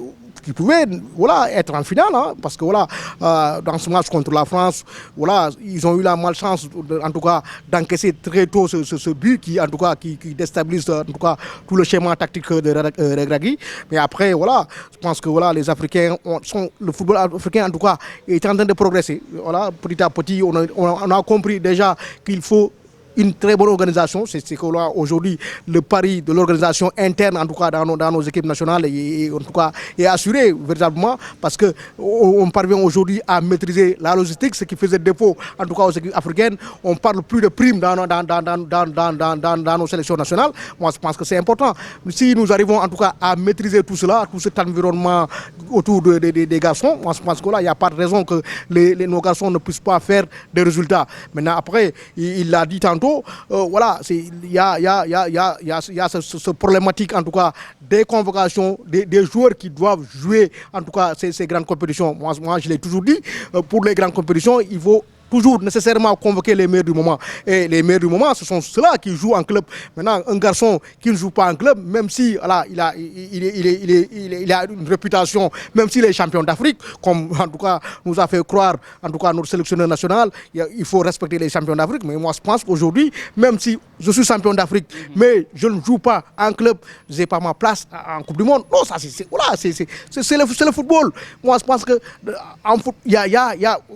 voilà, être en finale, hein, parce que voilà, dans ce match contre la France, voilà, ils ont eu la malchance en tout cas d'encaisser très tôt ce but qui en tout cas qui déstabilise en tout cas tout le schéma tactique de Regragui. Mais après voilà, je pense que voilà, les Africains le football africain en tout cas est en train de progresser. Voilà, petit à petit, on a compris déjà qu'il faut une très bonne organisation. C'est que là aujourd'hui le pari de l'organisation interne en tout cas dans nos équipes nationales en tout cas est assuré véritablement parce que on parvient aujourd'hui à maîtriser la logistique, ce qui faisait défaut en tout cas aux équipes africaines. On parle plus de primes dans nos sélections nationales. Moi je pense que c'est important. Si nous arrivons en tout cas à maîtriser tout cela, tout cet environnement autour des garçons, moi je pense que là il n'y a pas de raison que nos garçons ne puissent pas faire des résultats. Maintenant après, il l'a dit tantôt, voilà, il y a ce problématique en tout cas des convocations des joueurs qui doivent jouer en tout cas ces grandes compétitions. Moi je l'ai toujours dit, pour les grandes compétitions, il faut toujours nécessairement convoquer les meilleurs du moment. Et les meilleurs du moment, ce sont ceux-là qui jouent en club. Maintenant, un garçon qui ne joue pas en club, même si voilà, il a une réputation, même s'il est champion d'Afrique, comme en tout cas nous a fait croire en tout cas notre sélectionneur national, il faut respecter les champions d'Afrique. Mais moi je pense qu'aujourd'hui, même si je suis champion d'Afrique, mais je ne joue pas en club, je n'ai pas ma place en Coupe du Monde. Non, ça c'est le football. Moi je pense que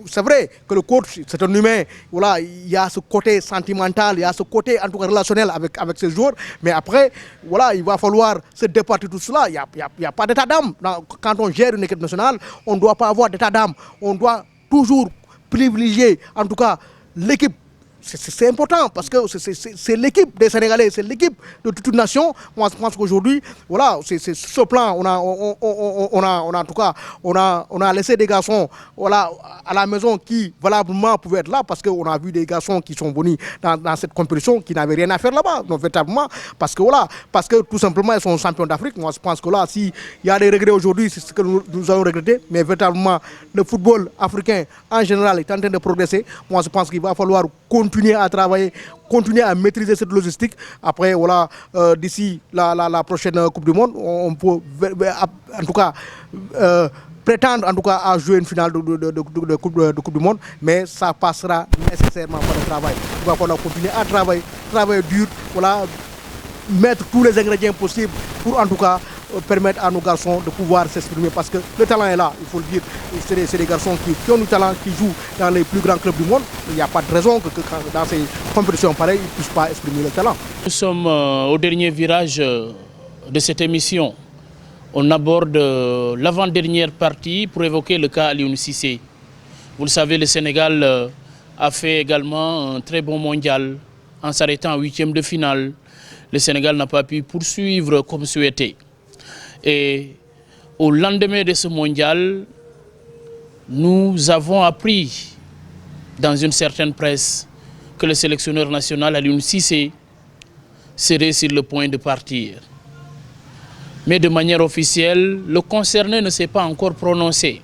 c'est vrai que le coach, c'est un humain, voilà, il y a ce côté sentimental, il y a ce côté en tout cas relationnel avec ces joueurs, mais après, voilà, il va falloir se départir de tout cela. Il n'y a pas d'état d'âme. Quand on gère une équipe nationale, on ne doit pas avoir d'état d'âme. On doit toujours privilégier, en tout cas, l'équipe. C'est important parce que c'est l'équipe des Sénégalais, c'est l'équipe de toute une nation. Moi, je pense qu'aujourd'hui, voilà, c'est ce plan. On a en tout cas, on a laissé des garçons, voilà, à la maison qui valablement pouvaient être là parce qu'on a vu des garçons qui sont venus dans cette compétition qui n'avaient rien à faire là-bas, donc véritablement, parce que voilà, parce que tout simplement ils sont champions d'Afrique. Moi, je pense que là, s'il y a des regrets aujourd'hui, c'est ce que nous allons regretter, mais véritablement, le football africain en général est en train de progresser. Moi, je pense qu'il va falloir continuer à travailler, continuer à maîtriser cette logistique. Après, voilà, d'ici la prochaine Coupe du Monde, on peut en tout cas prétendre en tout cas à jouer une finale de Coupe du Monde, mais ça passera nécessairement par le travail. Il va falloir continuer à travailler dur, voilà, mettre tous les ingrédients possibles pour en tout cas permettre à nos garçons de pouvoir s'exprimer parce que le talent est là, il faut le dire. C'est des garçons qui ont du talent, qui jouent dans les plus grands clubs du monde. Il n'y a pas de raison que dans ces compétitions pareilles, ils ne puissent pas exprimer le talent. Nous sommes au dernier virage de cette émission. On aborde l'avant-dernière partie pour évoquer le cas Aliou Cissé. Vous le savez, le Sénégal a fait également un très bon mondial en s'arrêtant en 8e de finale. Le Sénégal n'a pas pu poursuivre comme souhaité. Et au lendemain de ce mondial, nous avons appris dans une certaine presse que le sélectionneur national Aliou Cissé serait sur le point de partir. Mais de manière officielle, le concerné ne s'est pas encore prononcé.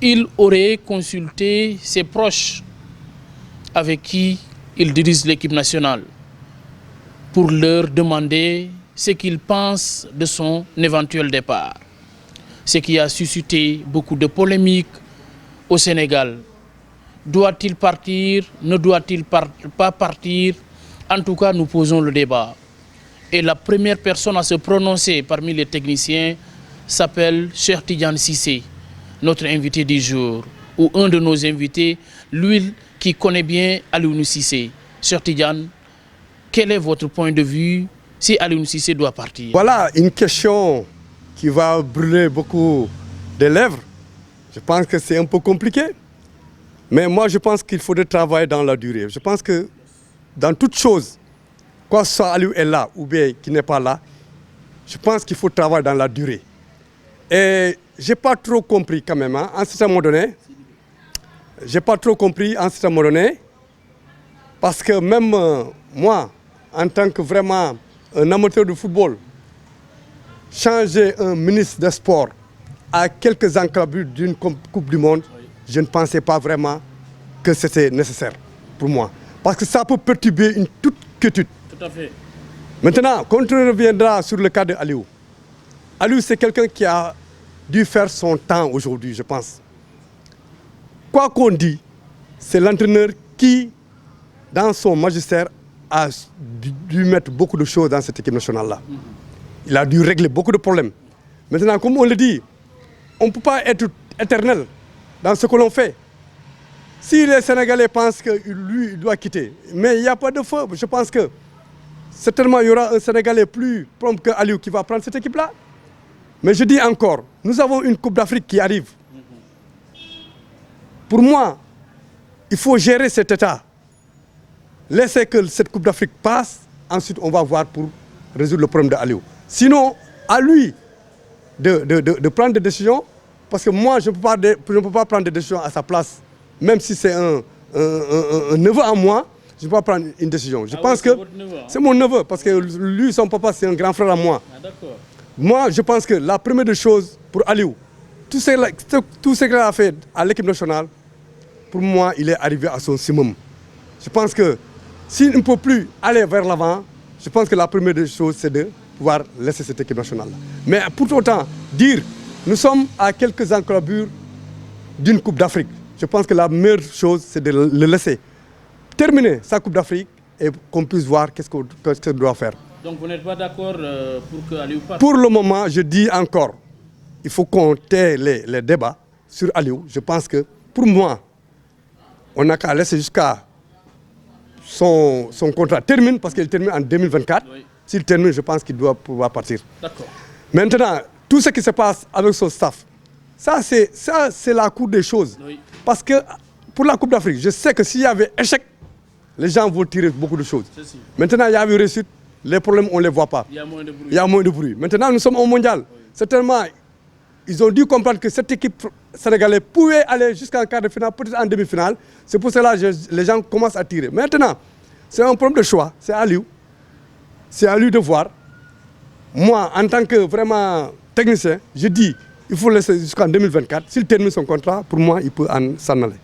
Il aurait consulté ses proches avec qui il dirige l'équipe nationale pour leur demander ce qu'ils pensent de son éventuel départ. Ce qui a suscité beaucoup de polémiques au Sénégal. Doit-il partir? Ne doit-il pas partir? En tout cas, nous posons le débat. Et la première personne à se prononcer parmi les techniciens s'appelle Cheikh Tidiane Cissé, notre invité du jour, ou un de nos invités, lui qui connaît bien Aliou Cissé. Cheikh Tidiane, quel est votre point de vue si Aliou Cissé doit partir? Voilà une question qui va brûler beaucoup de lèvres. Je pense que c'est un peu compliqué. Mais moi, je pense qu'il faudrait travailler dans la durée. Je pense que dans toute chose, quoi que ce soit Aliou est là ou bien qui n'est pas là, je pense qu'il faut travailler dans la durée. Et je n'ai pas trop compris quand même, hein, à un certain moment donné. Je n'ai pas trop compris à un certain moment donné. Parce que même moi, en tant que vraiment un amateur de football, changer un ministre des Sports à quelques encablures d'une Coupe du Monde, je ne pensais pas vraiment que c'était nécessaire pour moi. Parce que ça peut perturber une toute quiétude. Tout à fait. Maintenant, quand on reviendra sur le cas de Aliou, Aliou, c'est quelqu'un qui a dû faire son temps aujourd'hui, je pense. Quoi qu'on dise, c'est l'entraîneur qui, dans son magistère, a dû mettre beaucoup de choses dans cette équipe nationale-là. Il a dû régler beaucoup de problèmes. Maintenant, comme on le dit, on ne peut pas être éternel dans ce que l'on fait. Si les Sénégalais pensent que lui, il doit quitter, mais il n'y a pas de feu, je pense que certainement il y aura un Sénégalais plus prompt que Aliou qui va prendre cette équipe-là. Mais je dis encore, nous avons une Coupe d'Afrique qui arrive. Pour moi, il faut gérer cet état. Laissez que cette Coupe d'Afrique passe, ensuite on va voir pour résoudre le problème de Aliou. Sinon, à lui de prendre des décisions, parce que moi, je ne peux pas prendre des décisions à sa place, même si c'est un neveu à moi, je ne peux pas prendre une décision. Je pense que c'est mon neveu, parce que lui, son papa, c'est un grand frère à moi. Ah, d'accord. Moi, je pense que la première des choses pour Aliou, tout ce qu'il a fait à l'équipe nationale, pour moi, il est arrivé à son summum. Je pense que s'il ne peut plus aller vers l'avant, je pense que la première des choses, c'est de pouvoir laisser cette équipe nationale. Mais pour autant, dire, nous sommes à quelques encablures d'une Coupe d'Afrique. Je pense que la meilleure chose, c'est de le laisser terminer sa Coupe d'Afrique et qu'on puisse voir qu'est-ce qu'il doit faire. Donc vous n'êtes pas d'accord pour que Aliou parte? Pour le moment, je dis encore, il faut qu'on tait les débats sur Aliou. Je pense que pour moi, on n'a qu'à laisser jusqu'à son contrat termine, parce qu'il termine en 2024. Oui. S'il termine, je pense qu'il doit pouvoir partir. D'accord. Maintenant, tout ce qui se passe avec son staff, ça c'est la cour des choses. Oui. Parce que pour la Coupe d'Afrique, je sais que s'il y avait échec, les gens vont tirer beaucoup de choses. Maintenant, il y a eu réussite, les problèmes, on ne les voit pas. Il y a moins de bruit. Il y a moins de bruit. Maintenant, nous sommes au mondial. Oui. Certainement, ils ont dû comprendre que cette équipe sénégalaise pouvait aller jusqu'en quart de finale, peut-être en demi-finale. C'est pour cela que les gens commencent à tirer. Maintenant, c'est un problème de choix. C'est à lui. C'est à lui de voir. Moi, en tant que vraiment technicien, je dis il faut laisser jusqu'en 2024. S'il termine son contrat, pour moi, il peut s'en aller.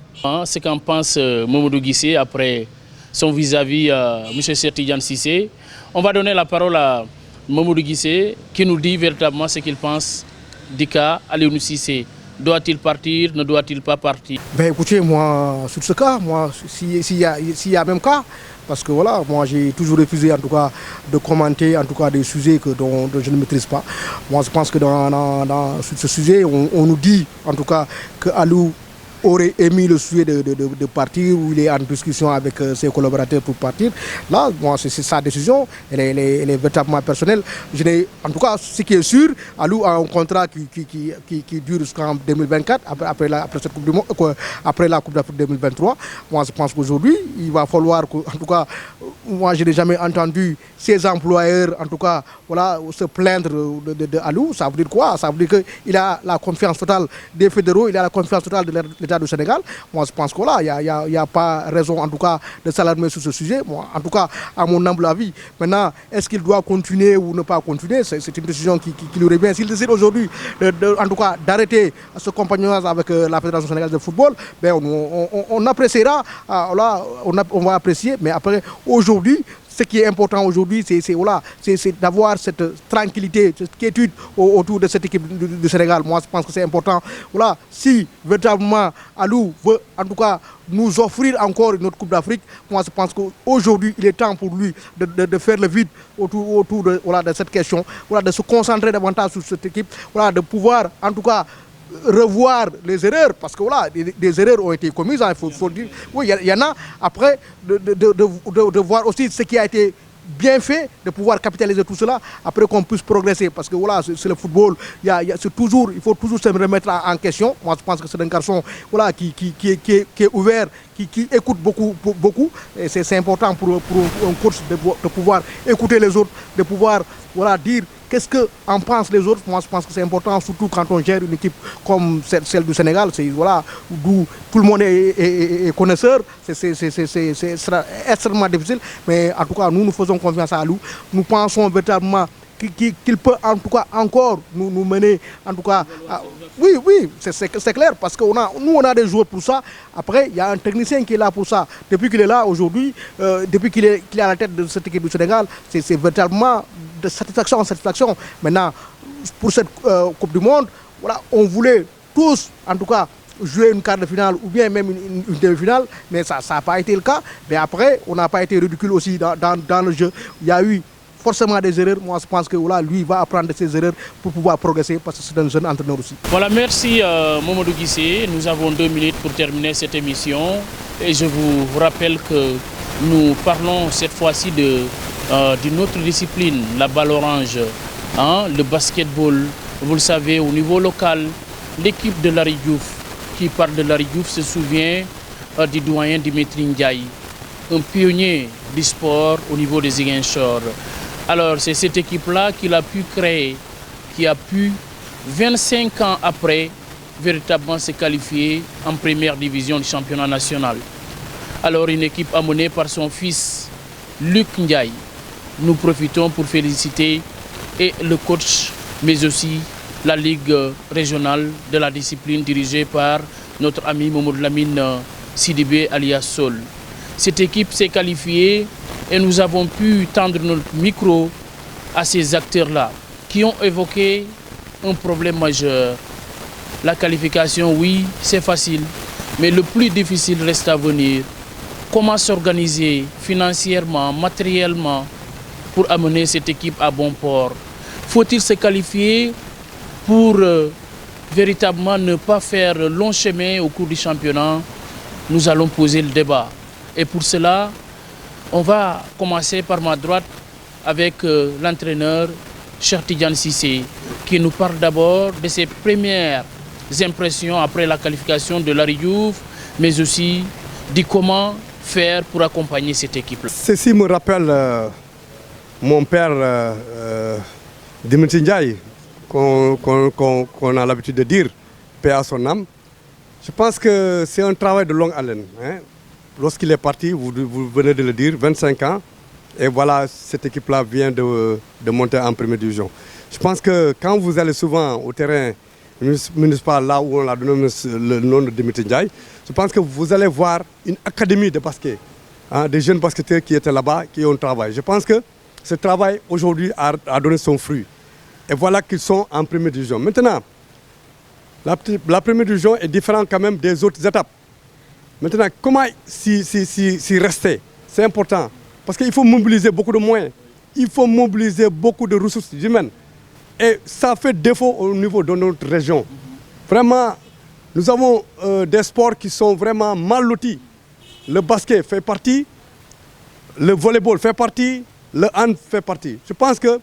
Ce qu'en pense Mamadou Guissé après son vis-à-vis M. Cheikh Tidiane Cissé. On va donner la parole à Mamadou Guissé qui nous dit véritablement ce qu'il pense du cas Aliou Cissé. Doit-il partir, ne doit-il pas partir? Ben écoutez, moi, sur ce cas, moi, s'il y a même cas, parce que voilà, moi j'ai toujours refusé en tout cas de commenter en tout cas des sujets dont je ne maîtrise pas. Moi je pense que sur ce sujet, on nous dit en tout cas que Aliou aurait émis le souhait de partir, ou il est en discussion avec ses collaborateurs pour partir. Là, bon, c'est sa décision, elle est véritablement personnelle. En tout cas, ce qui est sûr, Alou a un contrat qui dure jusqu'en 2024, après cette Coupe du Monde, après la Coupe d'Afrique 2023. Moi, je pense qu'aujourd'hui, il va falloir que, en tout cas, moi, je n'ai jamais entendu ses employeurs, en tout cas, voilà, se plaindre de Alou. Ça veut dire quoi? Ça veut dire qu'il a la confiance totale des fédéraux, il a la confiance totale de l'État du Sénégal. Moi, je pense que là, il n'y a pas raison, en tout cas, de s'alarmer sur ce sujet. Moi, en tout cas, à mon humble avis. Maintenant, est-ce qu'il doit continuer ou ne pas continuer? C'est une décision qui lui revient. S'il décide aujourd'hui, en tout cas, d'arrêter ce compagnonnage avec la Fédération sénégalaise de football, ben, on appréciera, là, on va apprécier, mais après, aujourd'hui, ce qui est important aujourd'hui, c'est d'avoir cette tranquillité, cette quiétude autour de cette équipe du Sénégal. Moi, je pense que c'est important. Voilà, si véritablement Alou veut, en tout cas, nous offrir encore une autre Coupe d'Afrique, moi, je pense qu'aujourd'hui, il est temps pour lui de faire le vide autour de cette question, voilà, de se concentrer davantage sur cette équipe, voilà, de pouvoir, en tout cas, revoir les erreurs, parce que voilà, des erreurs ont été commises, hein, il faut dire. Oui, il y en a. Après, de voir aussi ce qui a été bien fait, de pouvoir capitaliser tout cela, après qu'on puisse progresser. Parce que voilà, c'est le football, il faut toujours se remettre en question. Moi, je pense que c'est un garçon, voilà, qui est ouvert, qui écoute beaucoup. Et c'est important pour un coach de pouvoir écouter les autres, de pouvoir, voilà, dire qu'est-ce qu'en pensent les autres. Moi, je pense que c'est important, surtout quand on gère une équipe comme celle du Sénégal, voilà, où tout le monde est connaisseur. C'est extrêmement difficile. Mais en tout cas, nous faisons confiance à Alou. Nous pensons véritablement qu'il peut en tout cas encore nous mener, en tout cas, oui, c'est clair, parce que nous on a des joueurs pour ça. Après, il y a un technicien qui est là pour ça. Depuis qu'il est là aujourd'hui, depuis qu'il est à la tête de cette équipe du Sénégal, c'est véritablement de satisfaction en satisfaction. Maintenant, pour cette Coupe du Monde, voilà, on voulait tous, en tout cas, jouer une quart de finale ou bien même une demi-finale, mais ça n'a pas été le cas. Mais après, on n'a pas été ridicule aussi dans le jeu. Il y a eu forcément des erreurs. Moi, je pense que voilà, lui va apprendre de ses erreurs pour pouvoir progresser, parce que c'est un jeune entraîneur aussi. Voilà, merci Mamadou Guissé. Nous avons 2 minutes pour terminer cette émission. Et je vous rappelle que nous parlons cette fois-ci d'une autre discipline, la balle orange, hein, le basketball. Vous le savez, au niveau local, l'équipe de Larry Diouf, qui parle de Larry Diouf, se souvient du doyen Dimitri Ndiaye, un pionnier du sport au niveau des Ziguinchor. Alors c'est cette équipe-là qu'il a pu créer, qui a pu, 25 ans après, véritablement se qualifier en première division du championnat national. Alors une équipe amenée par son fils Luc Ndiaye. Nous profitons pour féliciter et le coach, mais aussi la Ligue régionale de la discipline dirigée par notre ami Mamadou Lamine Sidibé alias Sol. Cette équipe s'est qualifiée et nous avons pu tendre notre micro à ces acteurs-là qui ont évoqué un problème majeur. La qualification, oui, c'est facile, mais le plus difficile reste à venir. Comment s'organiser financièrement, matériellement pour amener cette équipe à bon port? Faut-il se qualifier pour véritablement ne pas faire long chemin au cours du championnat? Nous allons poser le débat. Et pour cela, on va commencer par ma droite avec l'entraîneur Cheikh Tidiane Cissé, qui nous parle d'abord de ses premières impressions après la qualification de Larry Diouf, mais aussi de comment faire pour accompagner cette équipe-là. Ceci me rappelle mon père Dimitri Ndiaye, qu'on a l'habitude de dire, paix à son âme. Je pense que c'est un travail de longue haleine. Hein. Lorsqu'il est parti, vous venez de le dire, 25 ans, et voilà, cette équipe-là vient de monter en première division. Je pense que quand vous allez souvent au terrain municipal, là où on a donné le nom de Dimitri Ndiaye, je pense que vous allez voir une académie de basket, hein, des jeunes basketteurs qui étaient là-bas, qui ont travaillé. Je pense que ce travail aujourd'hui a donné son fruit. Et voilà qu'ils sont en première division. Maintenant, la première division est différente quand même des autres étapes. Maintenant, comment s'y rester? C'est important. Parce qu'il faut mobiliser beaucoup de moyens. Il faut mobiliser beaucoup de ressources humaines. Et ça fait défaut au niveau de notre région. Vraiment, Nous avons des sports qui sont vraiment mal lotis. Le basket fait partie, le volleyball fait partie, le hand fait partie. Je pense que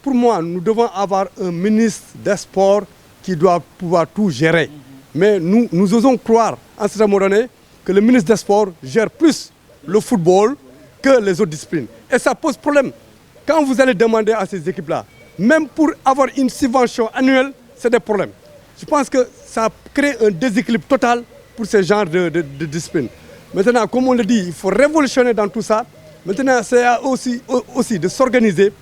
pour moi, nous devons avoir un ministre des sports qui doit pouvoir tout gérer. Mais nous osons croire, à un certain moment donné, que le ministre des Sports gère plus le football que les autres disciplines. Et ça pose problème. Quand vous allez demander à ces équipes-là, même pour avoir une subvention annuelle, c'est des problèmes. Je pense que ça crée un déséquilibre total pour ce genre de discipline. Maintenant, comme on le dit, il faut révolutionner dans tout ça. Maintenant, c'est aussi de s'organiser,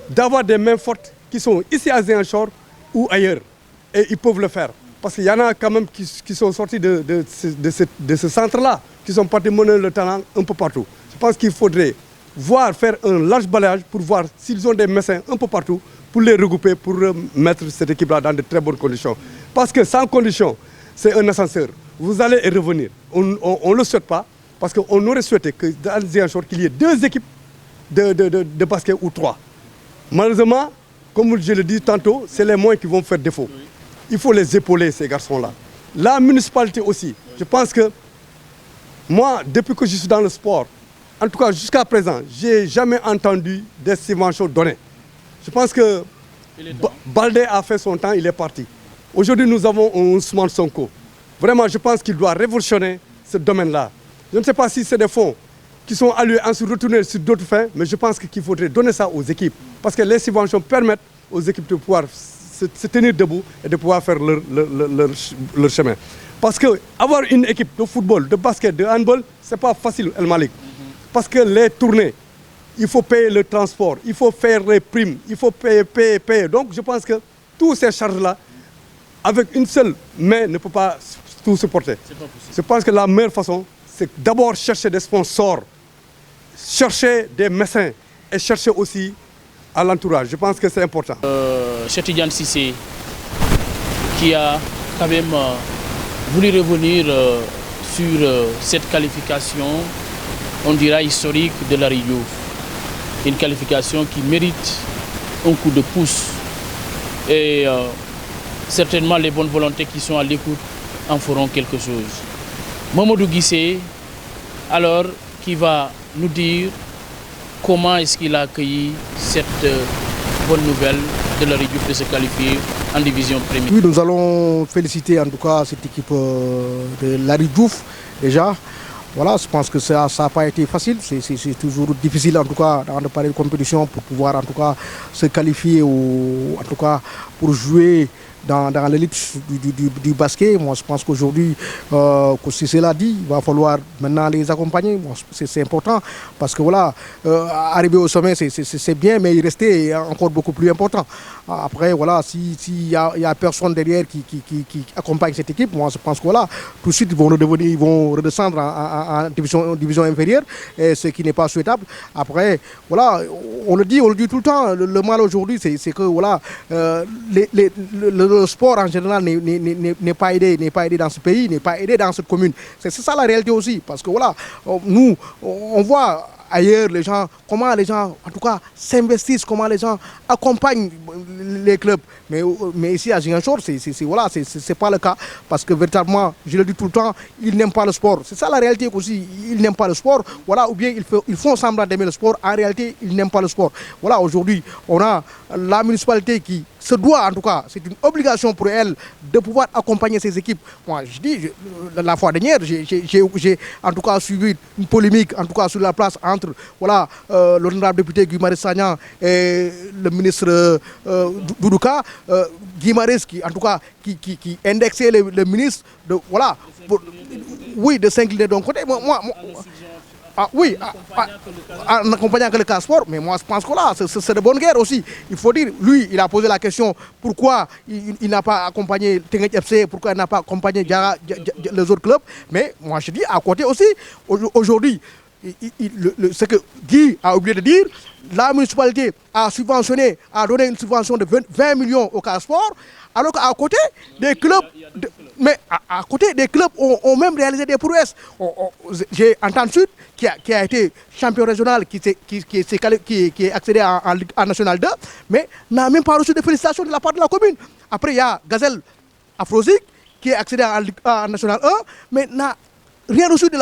d'avoir des mains fortes qui sont ici à Ziguinchor ou ailleurs. Et ils peuvent le faire. Parce qu'il y en a quand même qui sont sortis de ce centre-là, qui sont partis mener le talent un peu partout. Je pense qu'il faudrait faire un large balayage pour voir s'ils ont des médecins un peu partout, pour les regrouper, pour mettre cette équipe-là dans de très bonnes conditions. Parce que sans conditions, c'est un ascenseur. Vous allez y revenir. On ne le souhaite pas, parce qu'on aurait souhaité que dans Ziguinchor, qu'il y ait 2 équipes de basket ou 3. Malheureusement, comme je le dis tantôt, c'est les moyens qui vont faire défaut. Il faut les épauler, ces garçons-là. La municipalité aussi. Je pense que moi, depuis que je suis dans le sport, en tout cas jusqu'à présent, je n'ai jamais entendu des subventions données. Je pense que Baldé a fait son temps, il est parti. Aujourd'hui, nous avons un Ousmane Sonko. Vraiment, je pense qu'il doit révolutionner ce domaine-là. Je ne sais pas si c'est des fonds qui sont alloués ensuite retourner sur d'autres fins, mais je pense qu'il faudrait donner ça aux équipes. Parce que les subventions permettent aux équipes de pouvoir se tenir debout et de pouvoir faire leur chemin. Parce qu'avoir une équipe de football, de basket, de handball, ce n'est pas facile, El Malik. Parce que les tournées, il faut payer le transport, il faut faire les primes, il faut payer. Donc je pense que toutes ces charges-là, avec une seule main, ne peut pas tout supporter. Je pense que la meilleure façon, c'est d'abord chercher des sponsors, chercher des médecins et chercher aussi à l'entourage. Je pense que c'est important. Cheikh Tidiane Cissé, qui a quand même voulu revenir sur cette qualification, on dira historique de Larry Diouf. Une qualification qui mérite un coup de pouce. Et certainement les bonnes volontés qui sont à l'écoute en feront quelque chose. Mamadou Guissé, alors, qui va nous dire comment est-ce qu'il a accueilli cette bonne nouvelle de Larry Diouf de se qualifier en division première. Oui, nous allons féliciter en tout cas cette équipe de Larry Diouf déjà. Voilà, je pense que ça n'a pas été facile, c'est toujours difficile en tout cas dans de pareilles compétitions pour pouvoir en tout cas se qualifier ou en tout cas pour jouer dans l'élite du basket. Moi je pense qu'aujourd'hui, si c'est l'a dit, il va falloir maintenant les accompagner. Bon, c'est important parce que voilà, arriver au sommet c'est bien, mais y rester est encore beaucoup plus important. Après voilà, s'il y a personne derrière qui accompagne cette équipe, moi je pense que voilà, tout de suite ils vont redescendre en division inférieure, et ce qui n'est pas souhaitable. Après voilà, on le dit tout le temps, le mal aujourd'hui c'est que voilà, le sport en général n'est pas aidé dans ce pays, n'est pas aidé dans cette commune. C'est ça la réalité aussi, parce que voilà, nous on voit ailleurs comment les gens en tout cas s'investissent, comment les gens accompagnent les clubs, mais ici à Ziguinchor c'est pas le cas, parce que véritablement, je le dis tout le temps, ils n'aiment pas le sport. C'est ça la réalité aussi, ils n'aiment pas le sport, voilà, ou bien ils font semblant d'aimer le sport, en réalité ils n'aiment pas le sport. Voilà, aujourd'hui on a la municipalité qui se doit, en tout cas, c'est une obligation pour elle de pouvoir accompagner ses équipes. Moi, je dis, la fois dernière, j'ai en tout cas suivi une polémique, en tout cas sur la place, entre voilà, l'honorable député Guy Marius Sagna et le ministre Doudouka. Guy Marius qui, en tout cas, qui indexait le ministre de, voilà, oui, de s'incliner d'un côté. Oui, en accompagnant que le cas sport, mais moi je pense que là, c'est de bonne guerre aussi. Il faut dire, lui, il a posé la question pourquoi il n'a pas accompagné Teungueth FC, pourquoi il n'a pas accompagné les autres clubs. Mais moi je dis, à côté aussi, aujourd'hui, ce que Guy a oublié de dire, la municipalité a donné une subvention de 20 millions au cas sport, alors qu'à côté des clubs, à côté des clubs ont même réalisé des prouesses. J'ai entendu Sud qui a été champion régional, qui est accédé en National 2, mais n'a même pas reçu de félicitations de la part de la commune. Après, il y a Gazelle Afrosique qui est accédé à National 1, mais n'a rien reçu de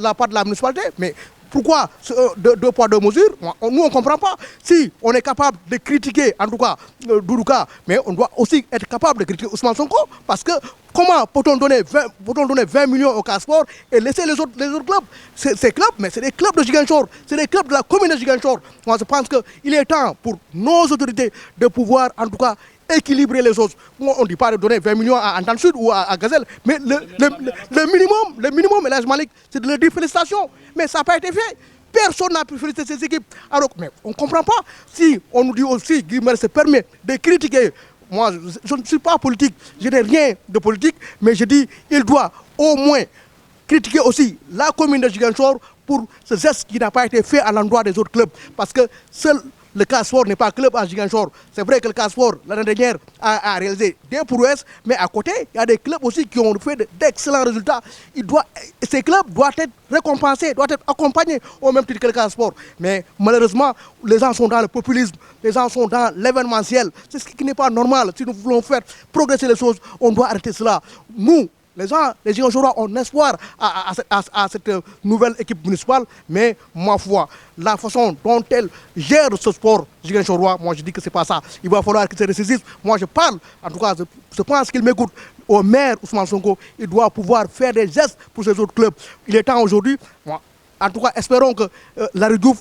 la part de la municipalité. Mais pourquoi deux poids, deux mesures? Nous, on ne comprend pas. Si on est capable de critiquer, en tout cas, Doudouka, mais on doit aussi être capable de critiquer Ousmane Sonko, parce que comment peut-on donner 20 millions au Casport et laisser les autres clubs? Ces clubs, mais c'est des clubs de Ziguinchor, c'est des clubs de la commune de Ziguinchor. Moi, je pense qu'il est temps pour nos autorités de pouvoir, en tout cas, équilibrer les choses. On ne dit pas de donner 20 millions à Antan Sud ou à Gazelle, mais le minimum, El Hadj Malick, c'est de leur dire félicitations. Mais ça n'a pas été fait. Personne n'a pu féliciter ces équipes. Alors, mais on ne comprend pas. Si on nous dit aussi, Guillemette se permet de critiquer, moi je ne suis pas politique, je n'ai rien de politique, mais je dis il doit au moins critiquer aussi la commune de Ziguinchor pour ce geste qui n'a pas été fait à l'endroit des autres clubs. Parce que seul le Casport n'est pas un club à Ziguinchor. C'est vrai que le Casport, l'année dernière, a réalisé des prouesses, mais à côté, il y a des clubs aussi qui ont fait d'excellents résultats. Ces clubs doivent être récompensés, doivent être accompagnés au même titre que le Casport. Mais malheureusement, les gens sont dans le populisme, les gens sont dans l'événementiel. C'est ce qui n'est pas normal. Si nous voulons faire progresser les choses, on doit arrêter cela. Nous, les gens, les Ziguinchorois ont espoir à cette nouvelle équipe municipale, mais ma foi, la façon dont elle gère ce sport Ziguinchorois, moi je dis que c'est pas ça. Il va falloir qu'ils se ressaisissent. Moi je parle, en tout cas, je pense qu'il m'écoute. Au maire Ousmane Sonko, il doit pouvoir faire des gestes pour ces autres clubs. Il est temps aujourd'hui, en tout cas, espérons que Larry Diouf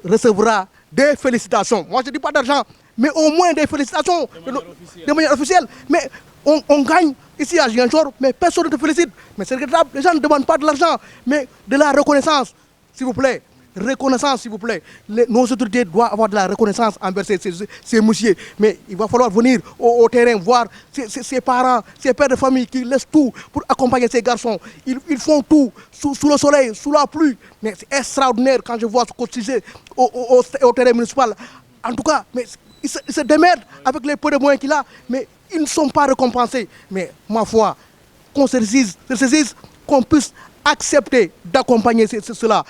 recevra des félicitations. Moi je ne dis pas d'argent, mais au moins des félicitations de manière officielle. Mais on gagne ici à Ziguinchor, mais personne ne te félicite. Mais c'est regrettable, les gens ne demandent pas de l'argent, mais de la reconnaissance, s'il vous plaît. Reconnaissance, s'il vous plaît. Nos autorités doivent avoir de la reconnaissance envers ces messieurs. Mais il va falloir venir au terrain, voir ces parents, ces pères de famille qui laissent tout pour accompagner ces garçons. Ils font tout, sous le soleil, sous la pluie. Mais c'est extraordinaire quand je vois ce cotisé au terrain municipal. En tout cas, mais il se démerde avec les peu de moyens qu'il a, mais ils ne sont pas récompensés. Mais ma foi, qu'on se ressaisisse, qu'on puisse accepter d'accompagner cela,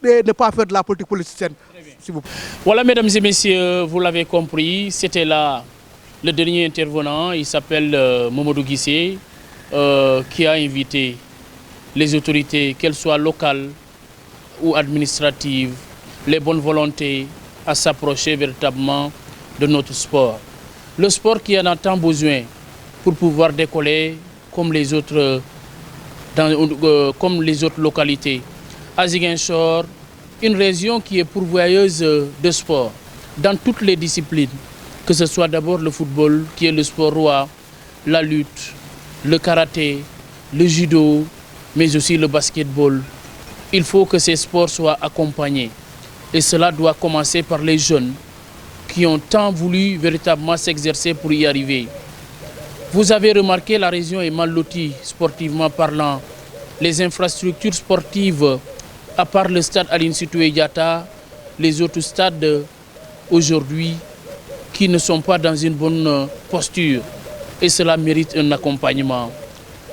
et ne pas faire de la politique politicienne, s'il vous plaît. Voilà, mesdames et messieurs, vous l'avez compris, c'était là le dernier intervenant. Il s'appelle Mamadou Guissé, qui a invité les autorités, qu'elles soient locales ou administratives, les bonnes volontés, à s'approcher véritablement de notre sport. Le sport qui en a tant besoin pour pouvoir décoller comme les autres, comme les autres localités. À Ziguinchor, une région qui est pourvoyeuse de sport dans toutes les disciplines, que ce soit d'abord le football qui est le sport roi, la lutte, le karaté, le judo, mais aussi le basketball. Il faut que ces sports soient accompagnés et cela doit commencer par les jeunes qui ont tant voulu véritablement s'exercer pour y arriver. Vous avez remarqué, la région est mal lotie sportivement parlant. Les infrastructures sportives, à part le stade Aline Sitoé Diatta, les autres stades aujourd'hui qui ne sont pas dans une bonne posture. Et cela mérite un accompagnement.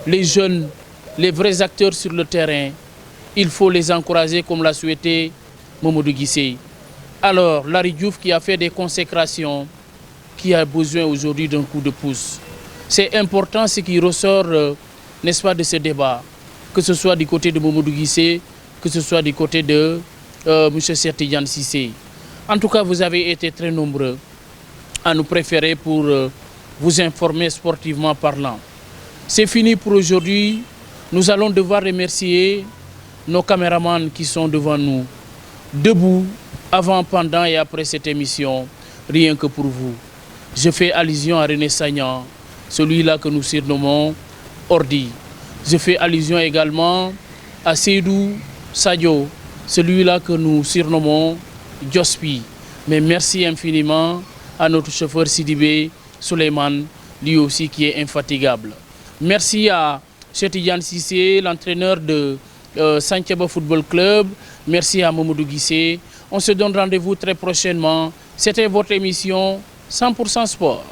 Les jeunes, les vrais acteurs sur le terrain, il faut les encourager comme l'a souhaité Mamadou Guissé. Alors, Larry Diouf qui a fait des consécrations, qui a besoin aujourd'hui d'un coup de pouce. C'est important ce qui ressort, n'est-ce pas, de ce débat, que ce soit du côté de Mamadou Guissé, que ce soit du côté de M. Cheikh Tidiane Cissé. En tout cas, vous avez été très nombreux à nous préférer pour vous informer sportivement parlant. C'est fini pour aujourd'hui. Nous allons devoir remercier nos caméramans qui sont devant nous, debout, avant, pendant et après cette émission, rien que pour vous. Je fais allusion à René Sagnan, celui-là que nous surnommons Ordi. Je fais allusion également à Seydou Sadio, celui-là que nous surnommons Jospi. Mais merci infiniment à notre chauffeur Sidibé Souleymane, lui aussi qui est infatigable. Merci à Cheikh Tidiane Cissé, l'entraîneur de Santhiaba Football Club. Merci à Mamadou Guissé. On se donne rendez-vous très prochainement. C'était votre émission 100% Sport.